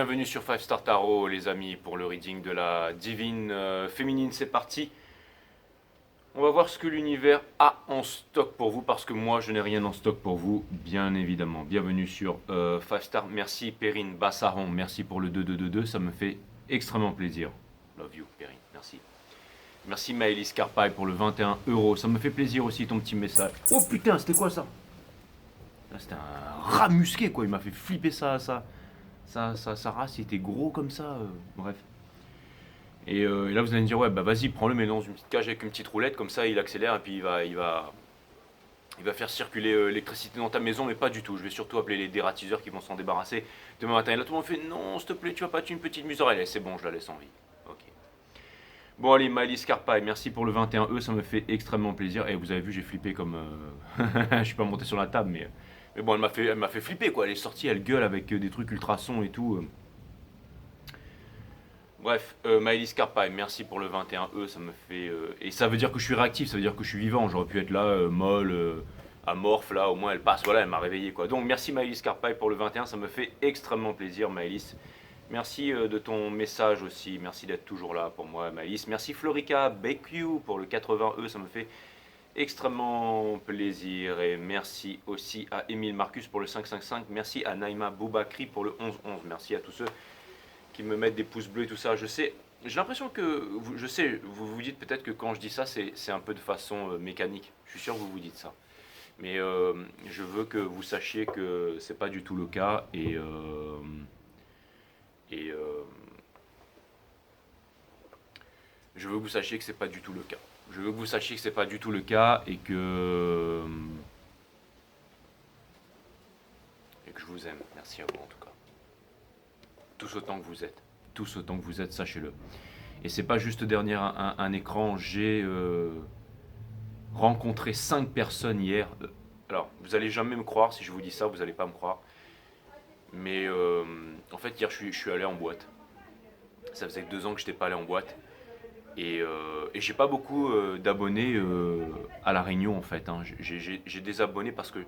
Bienvenue sur 5 Star Tarot les amis pour le reading de la divine féminine, c'est parti. On va voir ce que l'univers a en stock pour vous parce que moi je n'ai rien en stock pour vous bien évidemment. Bienvenue sur 5 Star, merci Perrine Bassaron, merci pour le 2222, ça me fait extrêmement plaisir. Love you Perrine, merci. Merci Maëlys Carpaille pour le 21 euros, ça me fait plaisir aussi ton petit message. Oh putain c'était quoi ça? C'était un rat musqué quoi, il m'a fait flipper ça. Sa race il était gros comme ça, bref. Et là vous allez me dire ouais bah vas-y prends-le, mets-le dans une petite cage avec une petite roulette, comme ça il accélère et puis il va faire circuler l'électricité dans ta maison, mais pas du tout. Je vais surtout appeler les dératiseurs qui vont s'en débarrasser demain matin. Et là tout le monde fait non s'il te plaît tu vas pas tuer une petite musarelle. C'est bon je la laisse en vie. Ok. Bon allez Maëlys Carpaille, merci pour le 21 ça me fait extrêmement plaisir. Et vous avez vu j'ai flippé comme... je suis pas monté sur la table mais bon elle m'a fait flipper quoi. Elle est sortie, elle gueule avec des trucs ultrasons et tout. Bref, Maëlys Carpaille, merci pour le 21 ça me fait... et ça veut dire que je suis réactif, ça veut dire que je suis vivant. J'aurais pu être là, molle, amorphe, là, au moins elle passe, voilà, elle m'a réveillé, quoi. Donc merci Maëlys Carpaille pour le 21 ça me fait extrêmement plaisir, Maëlys. Merci de ton message aussi, merci d'être toujours là pour moi, Maëlys. Merci Florica BQ pour le 80 ça me fait extrêmement plaisir. Et merci aussi à Émile Marcus pour le 555, merci à Naïma Boubakri pour le 11 merci à tous ceux qui me mettent des pouces bleus et tout ça. Je sais, j'ai l'impression que, je sais, vous vous dites peut-être que quand je dis ça, c'est un peu de façon mécanique. Je suis sûr que vous vous dites ça. Mais je veux que vous sachiez que c'est pas du tout le cas. Et je veux que vous sachiez que c'est pas du tout le cas. Je veux que vous sachiez que c'est pas du tout le cas et que je vous aime. Merci à vous en tout cas. Tous autant que vous êtes. Tous autant que vous êtes, sachez-le. Et c'est pas juste derrière un écran. J'ai rencontré 5 personnes hier. Alors, vous allez jamais me croire si je vous dis ça, vous allez pas me croire. Mais en fait, hier, je suis allé en boîte. Ça faisait que 2 ans que je n'étais pas allé en boîte. Et j'ai pas beaucoup d'abonnés à La Réunion, en fait. Hein. J'ai des abonnés parce que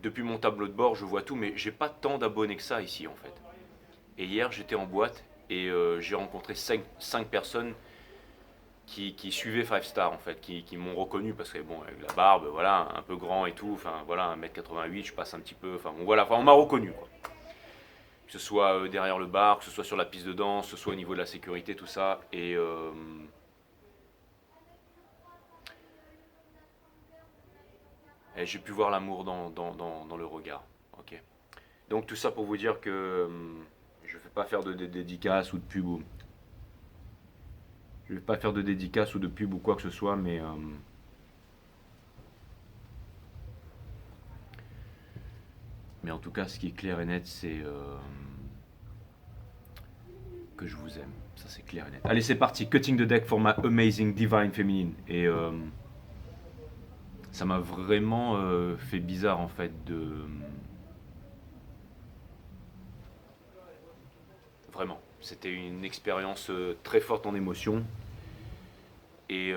depuis mon tableau de bord, je vois tout, mais j'ai pas tant d'abonnés que ça ici, en fait. Et hier, j'étais en boîte et j'ai rencontré 5 personnes qui suivaient 5 Star, en fait, qui m'ont reconnu parce que, bon, avec la barbe, voilà, un peu grand et tout, enfin, voilà, 1m88, je passe un petit peu, enfin, bon, voilà, enfin, on m'a reconnu, quoi. Que ce soit derrière le bar, que ce soit sur la piste de danse, que ce soit au niveau de la sécurité, tout ça. Et j'ai pu voir l'amour dans le regard. Ok. Donc, tout ça pour vous dire que je ne vais pas faire de dédicace ou de pub. Je ne vais pas faire de dédicace ou de pub ou quoi que ce soit, mais en tout cas, ce qui est clair et net, c'est que je vous aime. Ça, c'est clair et net. Allez, c'est parti. Cutting the deck for my amazing divine féminine. Et ça m'a vraiment fait bizarre, en fait, Vraiment. C'était une expérience très forte en émotion. Et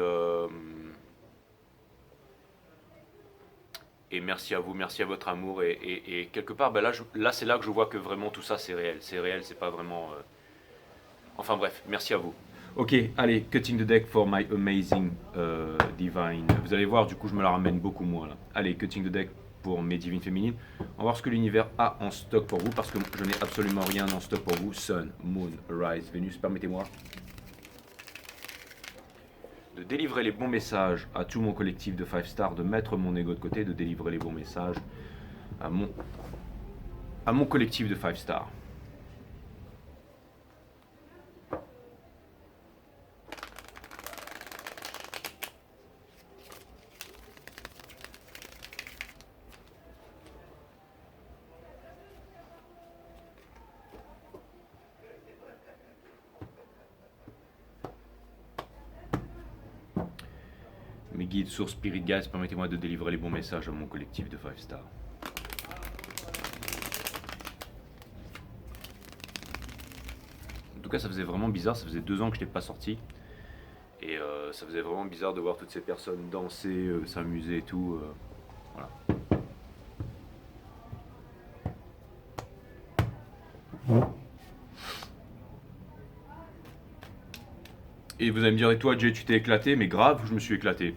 merci à vous, merci à votre amour. Et quelque part, ben là c'est là que je vois que vraiment tout ça c'est réel. C'est réel, c'est pas vraiment... Enfin bref, merci à vous. Ok, allez, cutting the deck for my amazing divine. Vous allez voir, du coup je me la ramène beaucoup moins là. Allez, cutting the deck pour mes divines féminines. On va voir ce que l'univers a en stock pour vous, parce que je n'ai absolument rien en stock pour vous. Sun, Moon, Rise, Vénus, permettez-moi de délivrer les bons messages à tout mon collectif de 5 stars, de mettre mon ego de côté, de délivrer les bons messages à mon collectif de 5 stars. Mes guides, sources, spirit guides, permettez-moi de délivrer les bons messages à mon collectif de 5 stars. En tout cas, ça faisait vraiment bizarre, ça faisait 2 ans que je n'étais pas sorti. Et ça faisait vraiment bizarre de voir toutes ces personnes danser, s'amuser et tout. Voilà. Et vous allez me dire, et toi Jay, tu t'es éclaté? Mais grave, je me suis éclaté.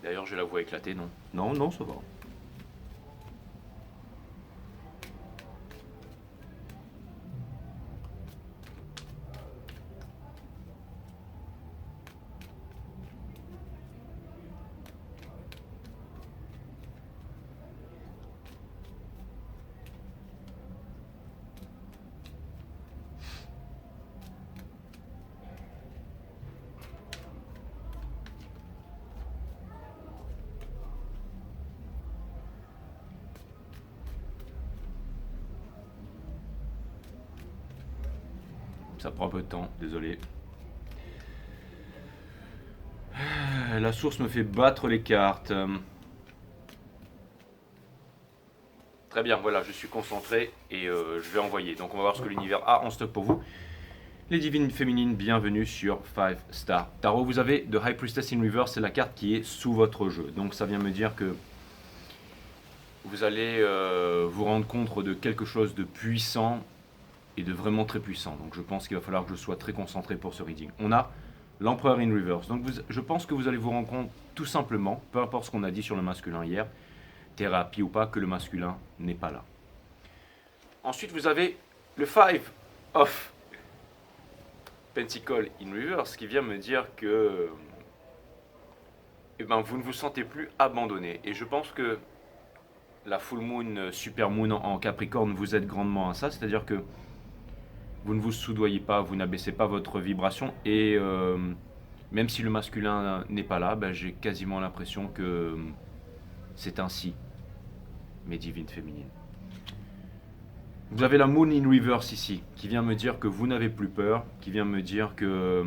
D'ailleurs, j'ai la voix éclatée, non? Non, non, ça va. Ça prend un peu de temps, désolé. La source me fait battre les cartes. Très bien, voilà, je suis concentré et je vais envoyer. Donc on va voir ce que l'univers a en stock pour vous. Les divines féminines, bienvenue sur 5 Star Tarot. Vous avez The High Priestess in Reverse, c'est la carte qui est sous votre jeu. Donc ça vient me dire que vous allez vous rendre compte de quelque chose de puissant et de vraiment très puissant. Donc je pense qu'il va falloir que je sois très concentré pour ce reading. On a l'Empereur in Reverse. Donc je pense que vous allez vous rendre compte tout simplement, peu importe ce qu'on a dit sur le masculin hier, thérapie ou pas, que le masculin n'est pas là. Ensuite, vous avez le 5 of Pentacle in Reverse qui vient me dire que vous ne vous sentez plus abandonné. Et je pense que la full moon, super moon en Capricorne vous aide grandement à ça. C'est-à-dire que vous ne vous soudoyez pas, vous n'abaissez pas votre vibration. Et même si le masculin n'est pas là, j'ai quasiment l'impression que c'est ainsi, mes divines féminines. Vous avez la Moon in Reverse ici, qui vient me dire que vous n'avez plus peur, qui vient me dire que,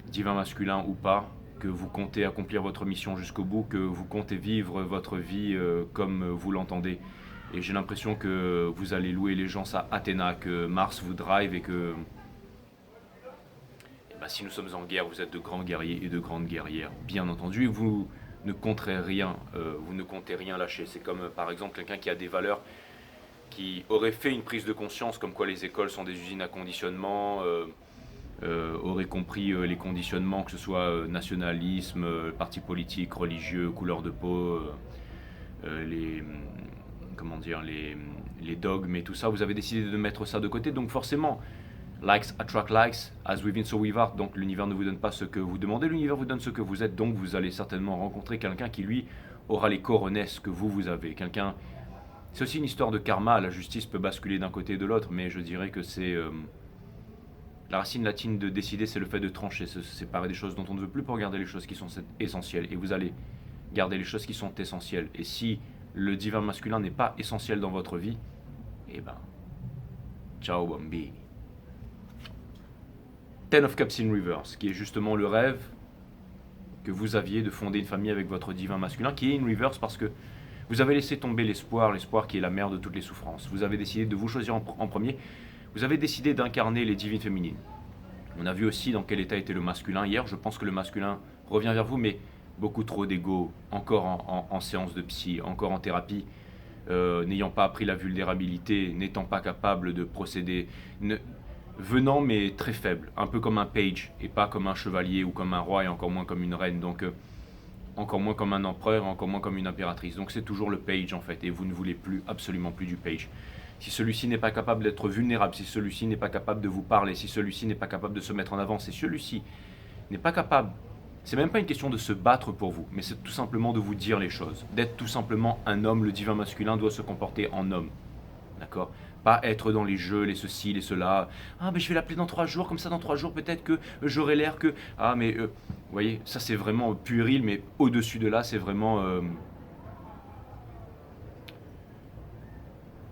divin masculin ou pas, que vous comptez accomplir votre mission jusqu'au bout, que vous comptez vivre votre vie comme vous l'entendez. Et j'ai l'impression que vous allez louer les gens à Athéna, que Mars vous drive et que... si nous sommes en guerre, vous êtes de grands guerriers et de grandes guerrières, bien entendu, et vous ne compterez rien, vous ne comptez rien lâcher. C'est comme par exemple quelqu'un qui a des valeurs, qui aurait fait une prise de conscience comme quoi les écoles sont des usines à conditionnement, aurait compris les conditionnements, que ce soit nationalisme, parti politique, religieux, couleur de peau, les, comment dire, les dogmes et tout ça. Vous avez décidé de mettre ça de côté, donc forcément, likes attract likes, as within so without. Donc l'univers ne vous donne pas ce que vous demandez, l'univers vous donne ce que vous êtes. Donc vous allez certainement rencontrer quelqu'un qui lui aura les coronesses que vous avez. Quelqu'un. C'est aussi une histoire de karma. La justice peut basculer d'un côté et de l'autre, mais je dirais que c'est la racine latine de décider, c'est le fait de trancher, se séparer des choses dont on ne veut plus pour garder les choses qui sont essentielles. Et vous allez garder les choses qui sont essentielles. Et si le divin masculin n'est pas essentiel dans votre vie, ciao bambini. Ten of Cups in Reverse, qui est justement le rêve que vous aviez de fonder une famille avec votre divin masculin, qui est in reverse parce que vous avez laissé tomber l'espoir qui est la mère de toutes les souffrances. Vous avez décidé de vous choisir en premier. Vous avez décidé d'incarner les divines féminines. On a vu aussi dans quel état était le masculin hier. Je pense que le masculin revient vers vous, mais beaucoup trop d'ego, encore en séance de psy, encore en thérapie, n'ayant pas appris la vulnérabilité, n'étant pas capable de procéder, venant mais très faible, un peu comme un page, et pas comme un chevalier ou comme un roi, et encore moins comme une reine. Donc encore moins comme un empereur, encore moins comme une impératrice. Donc c'est toujours le page en fait, et vous ne voulez plus, absolument plus du page. Si celui-ci n'est pas capable d'être vulnérable, si celui-ci n'est pas capable de vous parler, si celui-ci n'est pas capable de se mettre en avant, si celui-ci n'est pas capable, c'est même pas une question de se battre pour vous, mais c'est tout simplement de vous dire les choses, d'être tout simplement un homme. Le divin masculin doit se comporter en homme, d'accord? Pas être dans les jeux, les ceci, les cela. Ah, mais je vais l'appeler dans 3 jours, comme ça dans 3 jours peut-être que j'aurai l'air que... Ah, mais vous voyez, ça c'est vraiment puéril, mais au-dessus de là, c'est vraiment...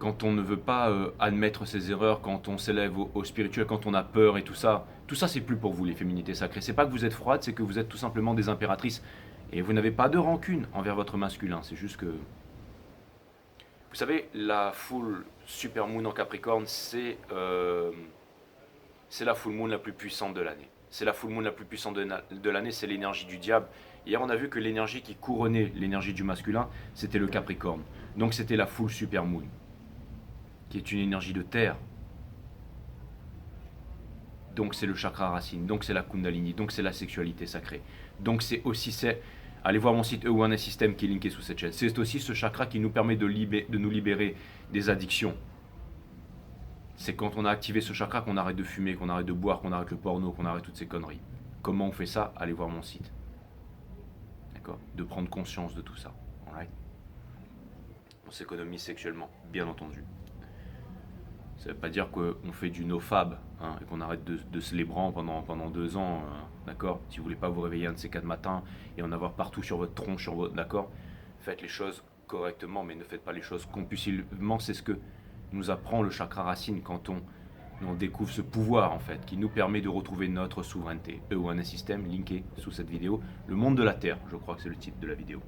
quand on ne veut pas admettre ses erreurs, quand on s'élève au spirituel, quand on a peur et tout ça c'est plus pour vous les féminités sacrées. C'est pas que vous êtes froides, c'est que vous êtes tout simplement des impératrices et vous n'avez pas de rancune envers votre masculin. C'est juste que, vous savez, la full super moon en Capricorne, c'est la full moon la plus puissante de l'année. C'est la full moon la plus puissante de l'année, c'est l'énergie du diable. Hier, on a vu que l'énergie qui couronnait l'énergie du masculin, c'était le Capricorne. Donc c'était la full super moon, qui est une énergie de terre. Donc c'est le chakra racine, donc c'est la kundalini, donc c'est la sexualité sacrée. Donc c'est aussi, allez voir mon site Awareness System qui est linké sous cette chaîne. C'est aussi ce chakra qui nous permet de nous libérer des addictions. C'est quand on a activé ce chakra qu'on arrête de fumer, qu'on arrête de boire, qu'on arrête le porno, qu'on arrête toutes ces conneries. Comment on fait ça? Allez voir mon site. D'accord? De prendre conscience de tout ça. Alright? On s'économise sexuellement, bien entendu. Ça ne veut pas dire qu'on fait du nofab hein, et qu'on arrête de se lébran pendant 2 ans, d'accord? Si vous voulez pas vous réveiller un de ces 4 matins et en avoir partout sur votre tronc, d'accord? Faites les choses correctement, mais ne faites pas les choses compulsivement. C'est ce que nous apprend le chakra racine quand on découvre ce pouvoir en fait, qui nous permet de retrouver notre souveraineté. Awareness System, linké sous cette vidéo. Le monde de la Terre, je crois que c'est le titre de la vidéo.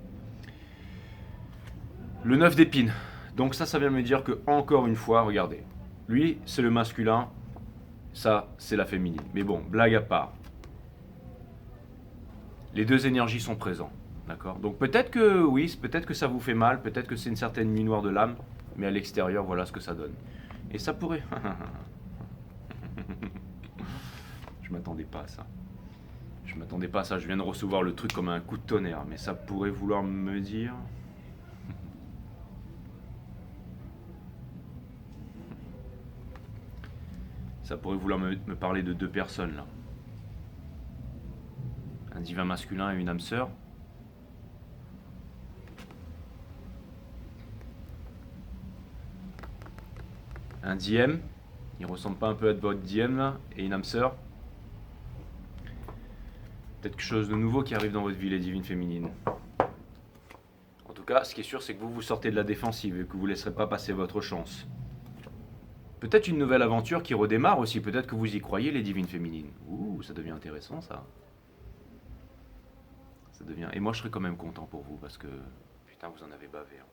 Le 9 d'épines. Donc ça vient me dire que, encore une fois, regardez. Lui, c'est le masculin, ça, c'est la féminine. Mais bon, blague à part. Les deux énergies sont présentes, d'accord? Donc peut-être que, oui, peut-être que ça vous fait mal, peut-être que c'est une certaine nuit noire de l'âme, mais à l'extérieur, voilà ce que ça donne. Et ça pourrait... Je m'attendais pas à ça. Je m'attendais pas à ça, je viens de recevoir le truc comme un coup de tonnerre, mais ça pourrait vouloir me dire... Ça pourrait vouloir me parler de 2 personnes là. Un divin masculin et une âme sœur. Un diem. Il ressemble pas un peu à votre diem là. Et une âme sœur. Peut-être quelque chose de nouveau qui arrive dans votre vie, les divines féminines. En tout cas, ce qui est sûr, c'est que vous sortez de la défensive et que vous ne laisserez pas passer votre chance. Peut-être une nouvelle aventure qui redémarre aussi. Peut-être que vous y croyez, les divines féminines. Ouh, ça devient intéressant, ça. Ça devient... Et moi, je serais quand même content pour vous, parce que... Putain, vous en avez bavé. Hein.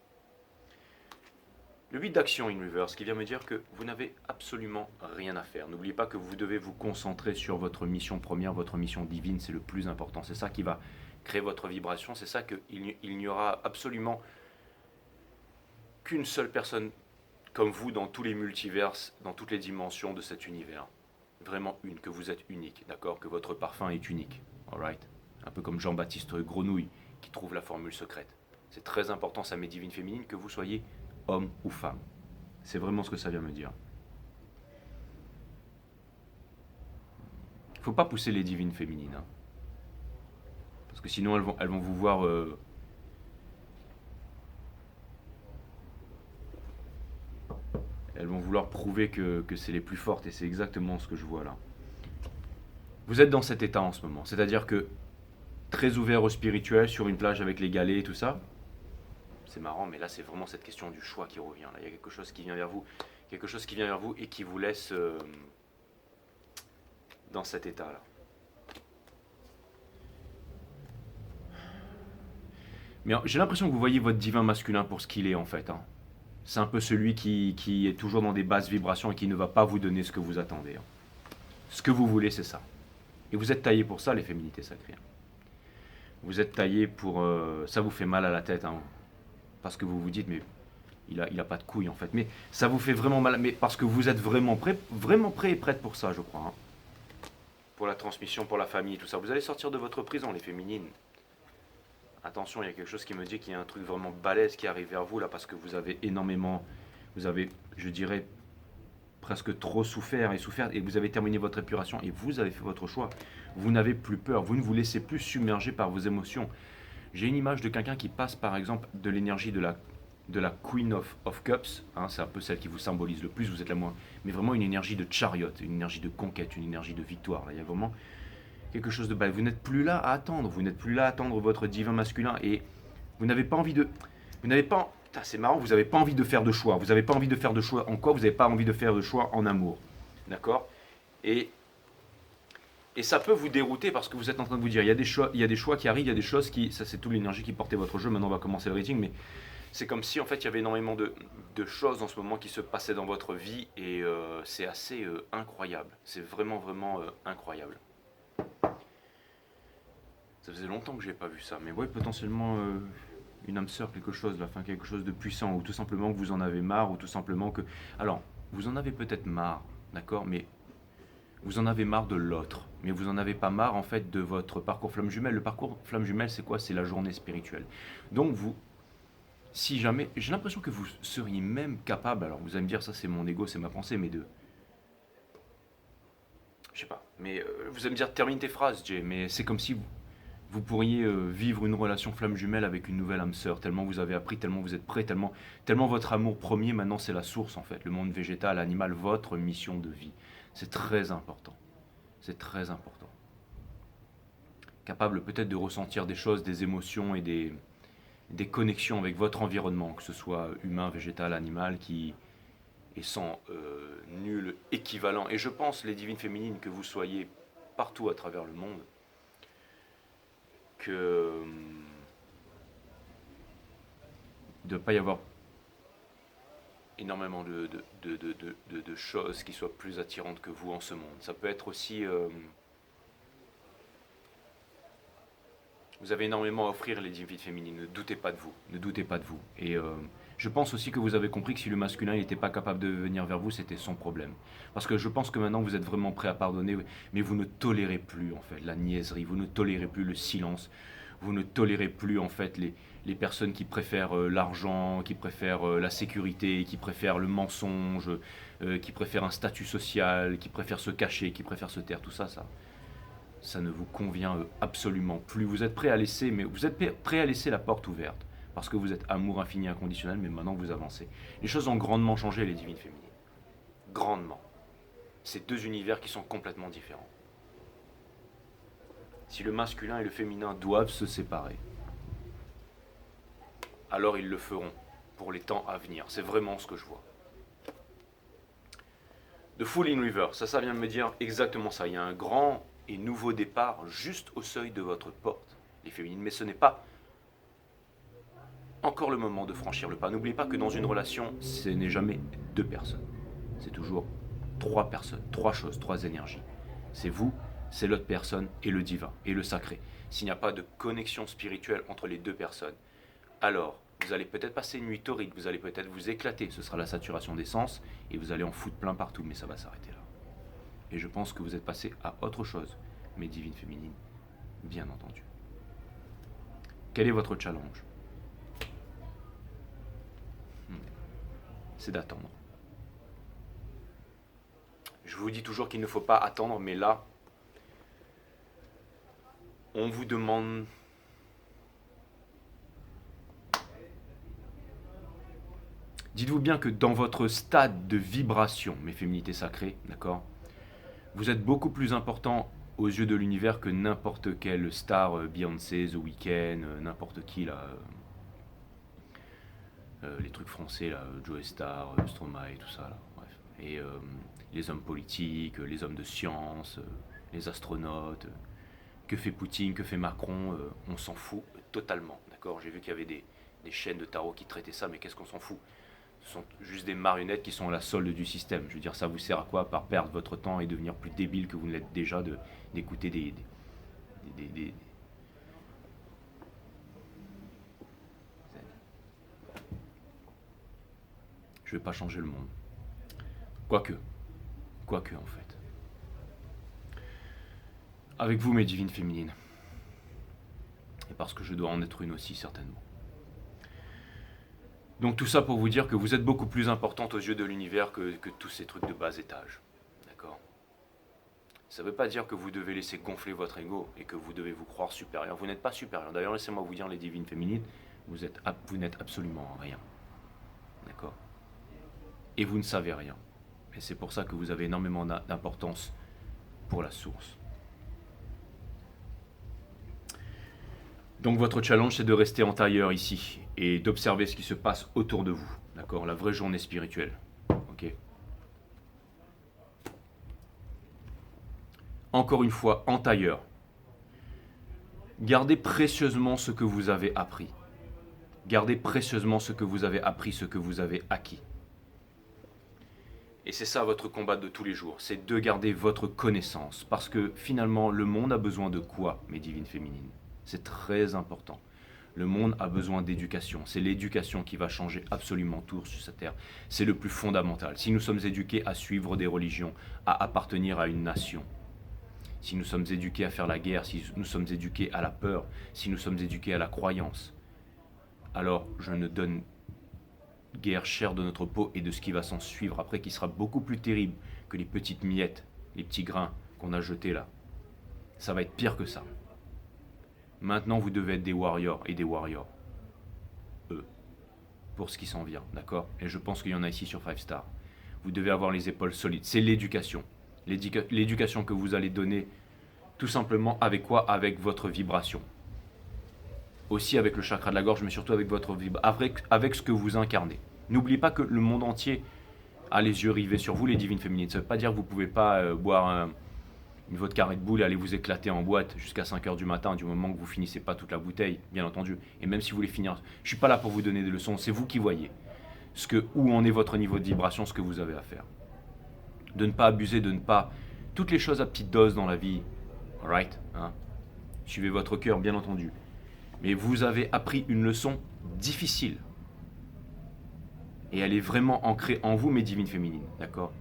Le 8 d'action in reverse, qui vient me dire que vous n'avez absolument rien à faire. N'oubliez pas que vous devez vous concentrer sur votre mission première, votre mission divine, c'est le plus important. C'est ça qui va créer votre vibration. C'est ça qu'il n'y aura absolument qu'une seule personne comme vous dans tous les multiverses, dans toutes les dimensions de cet univers. Vraiment une, que vous êtes unique, d'accord? Que votre parfum est unique, alright? Un peu comme Jean-Baptiste Grenouille qui trouve la formule secrète. C'est très important, ça, mes divines féminines, que vous soyez homme ou femme. C'est vraiment ce que ça vient me dire. Il ne faut pas pousser les divines féminines. Hein. Parce que sinon, elles vont vous voir... Elles vont vouloir prouver que c'est les plus fortes, et c'est exactement ce que je vois là. Vous êtes dans cet état en ce moment, c'est-à-dire que très ouvert au spirituel, sur une plage avec les galets et tout ça. C'est marrant, mais là c'est vraiment cette question du choix qui revient. Là, il y a quelque chose qui vient vers vous, et qui vous laisse dans cet état-là. Mais j'ai l'impression que vous voyez votre divin masculin pour ce qu'il est en fait. Hein. C'est un peu celui qui est toujours dans des basses vibrations et qui ne va pas vous donner ce que vous attendez. Hein. Ce que vous voulez, c'est ça. Et vous êtes taillés pour ça, les féminités sacrées. Vous êtes taillés pour... ça vous fait mal à la tête. Hein, parce que vous vous dites, mais il a pas de couilles en fait. Mais ça vous fait vraiment mal. Mais parce que vous êtes vraiment prêt et prête pour ça, je crois. Hein. Pour la transmission, pour la famille, tout ça. Vous allez sortir de votre prison, les féminines. Attention, il y a quelque chose qui me dit qu'il y a un truc vraiment balèze qui arrive vers vous là, parce que vous avez énormément, vous avez, je dirais, presque trop souffert, et vous avez terminé votre épuration, et vous avez fait votre choix. Vous n'avez plus peur, vous ne vous laissez plus submerger par vos émotions. J'ai une image de quelqu'un qui passe par exemple de l'énergie de la Queen of Cups, hein, c'est un peu celle qui vous symbolise le plus, vous êtes la moins, mais vraiment une énergie de chariot, une énergie de conquête, une énergie de victoire. Là, il y a vraiment quelque chose de bas. Vous n'êtes plus là à attendre, vous n'êtes plus là à attendre votre divin masculin, et vous n'avez pas envie de... Vous n'avez pas Putain, c'est marrant, vous n'avez pas envie de faire de choix. Vous n'avez pas envie de faire de choix en quoi? Vous n'avez pas envie de faire de choix en amour. D'accord? Et ça peut vous dérouter parce que vous êtes en train de vous dire, il y a des choix qui arrivent, il y a des choses qui... Ça, c'est toute l'énergie qui portait votre jeu. Maintenant, on va commencer le rating, mais c'est comme si, en fait, il y avait énormément de choses en ce moment qui se passaient dans votre vie et c'est assez incroyable. C'est vraiment, vraiment incroyable. Ça faisait longtemps que je n'ai pas vu ça, mais ouais, potentiellement une âme sœur, quelque chose, là, enfin, quelque chose de puissant, ou tout simplement que vous en avez marre, ou tout simplement que... Alors, vous en avez peut-être marre, d'accord, mais vous en avez marre de l'autre, mais vous en avez pas marre, en fait, de votre parcours flamme jumelle. Le parcours flamme jumelle, c'est quoi? C'est la journée spirituelle. Donc, vous, si jamais... J'ai l'impression que vous seriez même capable, alors vous allez me dire, ça c'est mon ego, c'est ma pensée, mais de... Je sais pas, mais vous allez me dire, termine tes phrases, Jay, mais c'est comme si vous pourriez vivre une relation flamme jumelle avec une nouvelle âme sœur, tellement vous avez appris, tellement vous êtes prêt, tellement votre amour premier maintenant c'est la source en fait, le monde végétal, animal, votre mission de vie. C'est très important. C'est très important. Capable peut-être de ressentir des choses, des émotions et des connexions avec votre environnement, que ce soit humain, végétal, animal, qui est sans nul équivalent. Et je pense, les divines féminines, que vous soyez partout à travers le monde, que de ne pas y avoir énormément de choses qui soient plus attirantes que vous en ce monde. Ça peut être aussi... vous avez énormément à offrir, les divines féminines. Ne doutez pas de vous. Ne doutez pas de vous. Et je pense aussi que vous avez compris que si le masculin n'était pas capable de venir vers vous, c'était son problème. Parce que je pense que maintenant vous êtes vraiment prêt à pardonner, mais vous ne tolérez plus en fait la niaiserie, vous ne tolérez plus le silence, vous ne tolérez plus en fait les personnes qui préfèrent l'argent, qui préfèrent la sécurité, qui préfèrent le mensonge, qui préfèrent un statut social, qui préfèrent se cacher, qui préfèrent se taire, tout ça, ça ne vous convient absolument plus. Vous êtes prêt à laisser, mais vous êtes prêt à laisser la porte ouverte parce que vous êtes amour infini inconditionnel, mais maintenant vous avancez. Les choses ont grandement changé, les divines féminines. Grandement. C'est deux univers qui sont complètement différents. Si le masculin et le féminin doivent se séparer, alors ils le feront pour les temps à venir. C'est vraiment ce que je vois. The Falling River, ça vient de me dire exactement ça. Il y a un grand et nouveau départ juste au seuil de votre porte, les féminines. Mais ce n'est pas encore le moment de franchir le pas. N'oubliez pas que dans une relation, ce n'est jamais deux personnes. C'est toujours trois personnes, trois choses, trois énergies. C'est vous, c'est l'autre personne et le divin, et le sacré. S'il n'y a pas de connexion spirituelle entre les deux personnes, alors vous allez peut-être passer une nuit torride, vous allez peut-être vous éclater, ce sera la saturation d'essence, et vous allez en foutre plein partout, mais ça va s'arrêter là. Et je pense que vous êtes passé à autre chose, mes divines féminines, bien entendu. Quel est votre challenge? C'est d'attendre. Je vous dis toujours qu'il ne faut pas attendre, mais là, on vous demande... Dites-vous bien que dans votre stade de vibration, mes féminités sacrées, d'accord, vous êtes beaucoup plus important aux yeux de l'univers que n'importe quelle star, Beyoncé, The Weeknd, n'importe qui là. Les trucs français là, Joe Star, Stromae, tout ça là, bref. Et les hommes politiques, les hommes de science, les astronautes, que fait Poutine, que fait Macron, on s'en fout totalement, d'accord. J'ai vu qu'il y avait des chaînes de tarot qui traitaient ça, mais qu'est-ce qu'on s'en fout? Ce sont juste des marionnettes qui sont à la solde du système. Je veux dire, ça vous sert à quoi, par perdre votre temps et devenir plus débile que vous ne l'êtes déjà, d'écouter des Je vais pas changer le monde. Quoique en fait. Avec vous, mes divines féminines. Et parce que je dois en être une aussi, certainement. Donc tout ça pour vous dire que vous êtes beaucoup plus importante aux yeux de l'univers que tous ces trucs de bas étage. D'accord? Ça ne veut pas dire que vous devez laisser gonfler votre ego et que vous devez vous croire supérieur. Vous n'êtes pas supérieur. D'ailleurs, laissez-moi vous dire, les divines féminines, vous n'êtes absolument rien. D'accord? Et vous ne savez rien. Et c'est pour ça que vous avez énormément d'importance pour la source. Donc votre challenge, c'est de rester en tailleur ici et d'observer ce qui se passe autour de vous. D'accord? La vraie journée spirituelle. Ok? Encore une fois, en tailleur. Gardez précieusement ce que vous avez appris. Gardez précieusement ce que vous avez appris, ce que vous avez acquis. Et c'est ça votre combat de tous les jours, c'est de garder votre connaissance. Parce que finalement, le monde a besoin de quoi, mes divines féminines? C'est très important. Le monde a besoin d'éducation. C'est l'éducation qui va changer absolument tout sur cette terre. C'est le plus fondamental. Si nous sommes éduqués à suivre des religions, à appartenir à une nation, si nous sommes éduqués à faire la guerre, si nous sommes éduqués à la peur, si nous sommes éduqués à la croyance, alors je ne donne guère cher de notre peau et de ce qui va s'en suivre après, qui sera beaucoup plus terrible que les petites miettes, les petits grains qu'on a jetés là. Ça va être pire que ça. Maintenant, vous devez être des warriors et des warriors. Pour ce qui s'en vient, d'accord? Et je pense qu'il y en a ici sur 5 Star. Vous devez avoir les épaules solides. C'est l'éducation. L'éducation que vous allez donner, tout simplement avec quoi? Avec votre vibration. Aussi avec le chakra de la gorge, mais surtout avec votre vibration, avec ce que vous incarnez. N'oubliez pas que le monde entier a les yeux rivés sur vous, les divines féminines. Ça ne veut pas dire que vous ne pouvez pas boire une vodka Red Bull et aller vous éclater en boîte jusqu'à 5h du matin, du moment que vous finissez pas toute la bouteille, bien entendu. Et même si vous voulez finir, je ne suis pas là pour vous donner des leçons, c'est vous qui voyez où en est votre niveau de vibration, ce que vous avez à faire. De ne pas abuser, de ne pas... Toutes les choses à petite dose dans la vie, alright, hein? Suivez votre cœur, bien entendu. Mais vous avez appris une leçon difficile. Et elle est vraiment ancrée en vous, mes divines féminines, d'accord?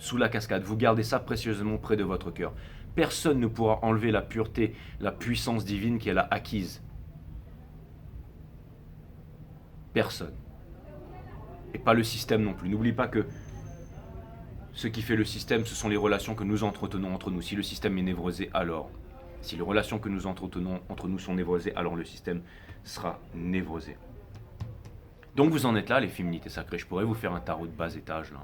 Sous la cascade, vous gardez ça précieusement près de votre cœur. Personne ne pourra enlever la pureté, la puissance divine qu'elle a acquise. Personne. Et pas le système non plus. N'oubliez pas que ce qui fait le système, ce sont les relations que nous entretenons entre nous. Si le système est névrosé, alors... Si les relations que nous entretenons entre nous sont névrosées, alors le système sera névrosé. Donc vous en êtes là, les féminités sacrées. Je pourrais vous faire un tarot de bas étage, là.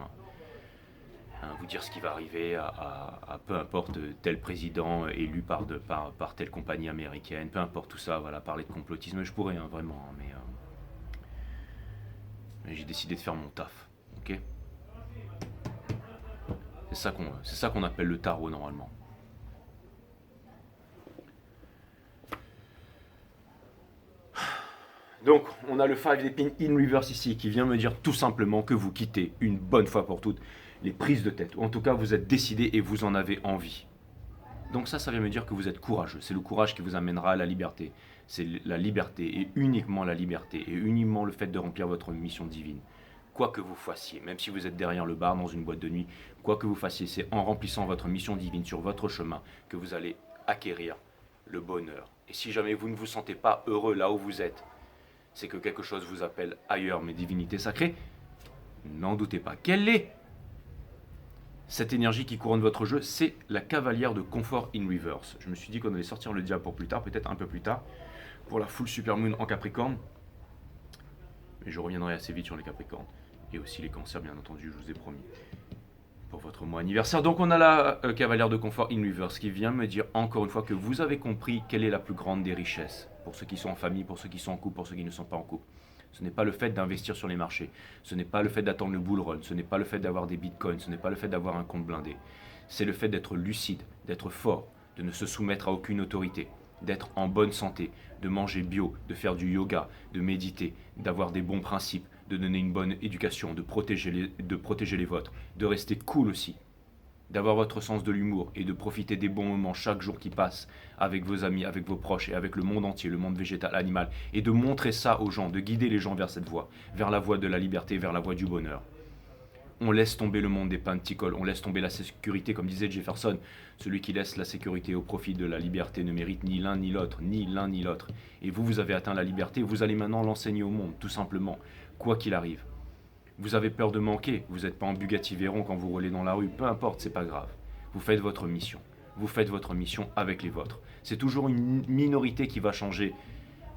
Vous dire ce qui va arriver à peu importe tel président élu par telle compagnie américaine, peu importe tout ça, voilà, parler de complotisme, je pourrais, hein, vraiment, mais j'ai décidé de faire mon taf, ok? C'est ça qu'on appelle le tarot, normalement. Donc, on a le 5 d'épines in reverse ici, qui vient me dire tout simplement que vous quittez une bonne fois pour toutes les prises de tête. Ou en tout cas, vous êtes décidé et vous en avez envie. Donc ça vient me dire que vous êtes courageux. C'est le courage qui vous amènera à la liberté. C'est la liberté et uniquement la liberté et uniquement le fait de remplir votre mission divine. Quoi que vous fassiez, même si vous êtes derrière le bar dans une boîte de nuit, quoi que vous fassiez, c'est en remplissant votre mission divine sur votre chemin que vous allez acquérir le bonheur. Et si jamais vous ne vous sentez pas heureux là où vous êtes, c'est que quelque chose vous appelle ailleurs, mes divinités sacrées. N'en doutez pas. Quelle est cette énergie qui couronne votre jeu? C'est la cavalière de confort in reverse. Je me suis dit qu'on allait sortir le diable pour plus tard, peut-être un peu plus tard, pour la full supermoon en Capricorne. Mais je reviendrai assez vite sur les Capricornes. Et aussi les cancers, bien entendu, je vous ai promis. Pour votre mois anniversaire. Donc on a la cavalière de confort in reverse qui vient me dire encore une fois que vous avez compris quelle est la plus grande des richesses. Pour ceux qui sont en famille, pour ceux qui sont en couple, pour ceux qui ne sont pas en couple. Ce n'est pas le fait d'investir sur les marchés. Ce n'est pas le fait d'attendre le bull run. Ce n'est pas le fait d'avoir des bitcoins. Ce n'est pas le fait d'avoir un compte blindé. C'est le fait d'être lucide, d'être fort, de ne se soumettre à aucune autorité, d'être en bonne santé, de manger bio, de faire du yoga, de méditer, d'avoir des bons principes, de donner une bonne éducation, de protéger les vôtres, de rester cool aussi, d'avoir votre sens de l'humour et de profiter des bons moments chaque jour qui passe avec vos amis, avec vos proches et avec le monde entier, le monde végétal, animal, et de montrer ça aux gens, de guider les gens vers cette voie, vers la voie de la liberté, vers la voie du bonheur. On laisse tomber le monde des panticoles, on laisse tomber la sécurité, comme disait Jefferson. Celui qui laisse la sécurité au profit de la liberté ne mérite ni l'un ni l'autre, ni l'un ni l'autre. Et vous avez atteint la liberté, vous allez maintenant l'enseigner au monde, tout simplement, quoi qu'il arrive. Vous avez peur de manquer, vous n'êtes pas en Bugatti Veyron quand vous roulez dans la rue, peu importe, c'est pas grave. Vous faites votre mission. Vous faites votre mission avec les vôtres. C'est toujours une minorité qui va changer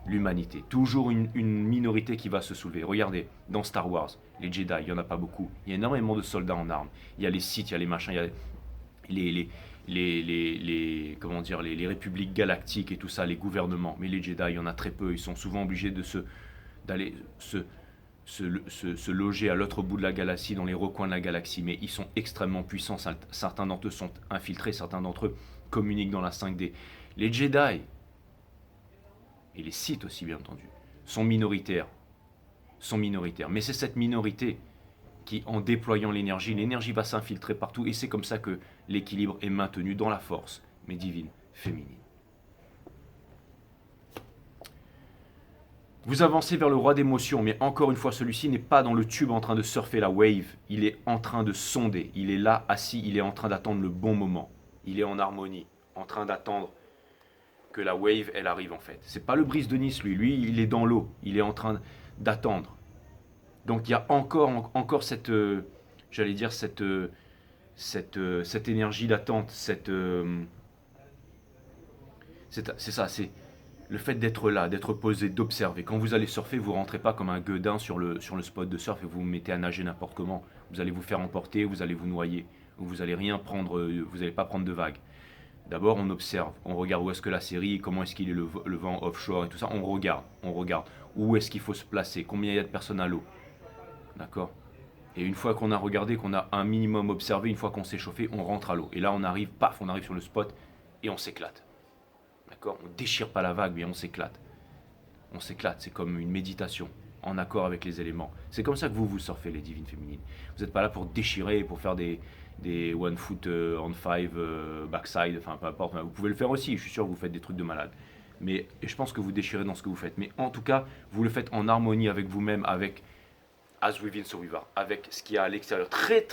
l'humanité. Toujours une minorité qui va se soulever. Regardez, dans Star Wars, les Jedi, il n'y en a pas beaucoup. Il y a énormément de soldats en armes. Il y a les Sith, il y a les machins, les, les, comment dire, les républiques galactiques et tout ça, les gouvernements. Mais les Jedi, il y en a très peu. Ils sont souvent obligés d'aller se loger à l'autre bout de la galaxie, dans les recoins de la galaxie. Mais ils sont extrêmement puissants. Certains d'entre eux sont infiltrés, certains d'entre eux communiquent dans la 5D. Les Jedi, et les Sith aussi bien entendu, sont minoritaires. Mais c'est cette minorité qui, en déployant l'énergie va s'infiltrer partout, et c'est comme ça que l'équilibre est maintenu dans la force, mais divine, féminine. Vous avancez vers le roi d'émotion, mais encore une fois, celui-ci n'est pas dans le tube en train de surfer la wave, il est en train de sonder, il est là, assis, il est en train d'attendre le bon moment, il est en harmonie, en train d'attendre que la wave, elle arrive en fait. C'est pas le Brise de Nice, lui, il est dans l'eau, il est en train d'attendre. Donc il y a encore cette, j'allais dire, cette énergie d'attente, c'est ça, c'est le fait d'être là, d'être posé, d'observer. Quand vous allez surfer, vous rentrez pas comme un gueudin sur le spot de surf et vous vous mettez à nager n'importe comment. Vous allez vous faire emporter, vous allez vous noyer, ou vous allez rien prendre, vous n'allez pas prendre de vagues. D'abord, on observe, on regarde où est-ce que la série, comment est-ce qu'il est le vent offshore et tout ça. On regarde. Où est-ce qu'il faut se placer, combien il y a de personnes à l'eau. D'accord? Et une fois qu'on a regardé, qu'on a un minimum observé, une fois qu'on s'est chauffé, on rentre à l'eau. Et là, on arrive sur le spot et on s'éclate. D'accord? On déchire pas la vague, mais on s'éclate. On s'éclate, c'est comme une méditation, en accord avec les éléments. C'est comme ça que vous surfez, les divines féminines. Vous n'êtes pas là pour déchirer, pour faire des one foot on five, backside, enfin peu importe. Vous pouvez le faire aussi, je suis sûr que vous faites des trucs de malade. Mais je pense que vous déchirez dans ce que vous faites. Mais en tout cas, vous le faites en harmonie avec vous-même, avec as within so without, avec ce qu'il y a à l'extérieur. Très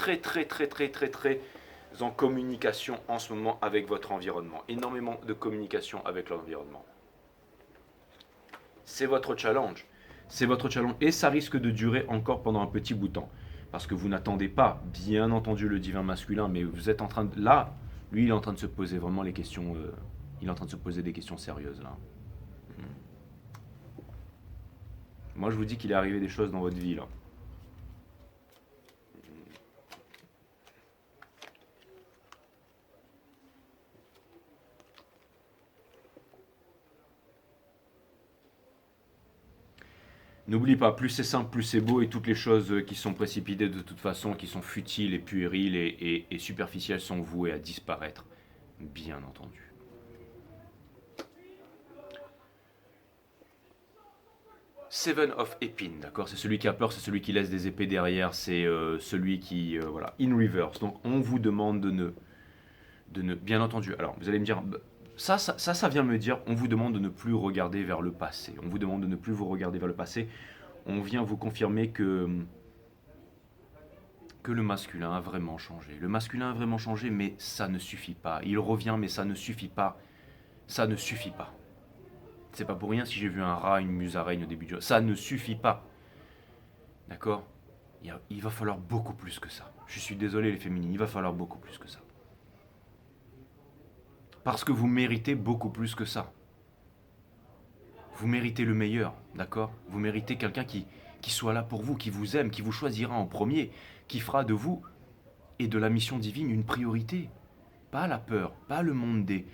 en communication en ce moment avec votre environnement. Énormément de communication avec l'environnement. C'est votre challenge. Et ça risque de durer encore pendant un petit bout de temps. Parce que vous n'attendez pas, bien entendu, le divin masculin, mais vous êtes en train de... Là, lui, il est en train de se poser vraiment les questions... il est en train de se poser des questions sérieuses, là. Moi, je vous dis qu'il est arrivé des choses dans votre vie, là. N'oublie pas, plus c'est simple, plus c'est beau, et toutes les choses qui sont précipitées de toute façon, qui sont futiles et puériles et superficielles, sont vouées à disparaître, bien entendu. Seven of Épines, d'accord? C'est celui qui a peur, c'est celui qui laisse des épées derrière, c'est celui qui... voilà, in reverse. Donc on vous demande de ne... Bien entendu, alors vous allez me dire... Ça vient me dire, on vous demande de ne plus regarder vers le passé. On vous demande de ne plus vous regarder vers le passé. On vient vous confirmer que le masculin a vraiment changé. Le masculin a vraiment changé, mais ça ne suffit pas. Il revient, mais ça ne suffit pas. Ça ne suffit pas. C'est pas pour rien si j'ai vu un rat, une musaraigne au début du jeu. Ça ne suffit pas. D'accord? Il va falloir beaucoup plus que ça. Je suis désolé les féminines, il va falloir beaucoup plus que ça. Parce que vous méritez beaucoup plus que ça. Vous méritez le meilleur, d'accord? Vous méritez quelqu'un qui soit là pour vous, qui vous aime, qui vous choisira en premier, qui fera de vous et de la mission divine une priorité. Pas la peur, pas le monde des...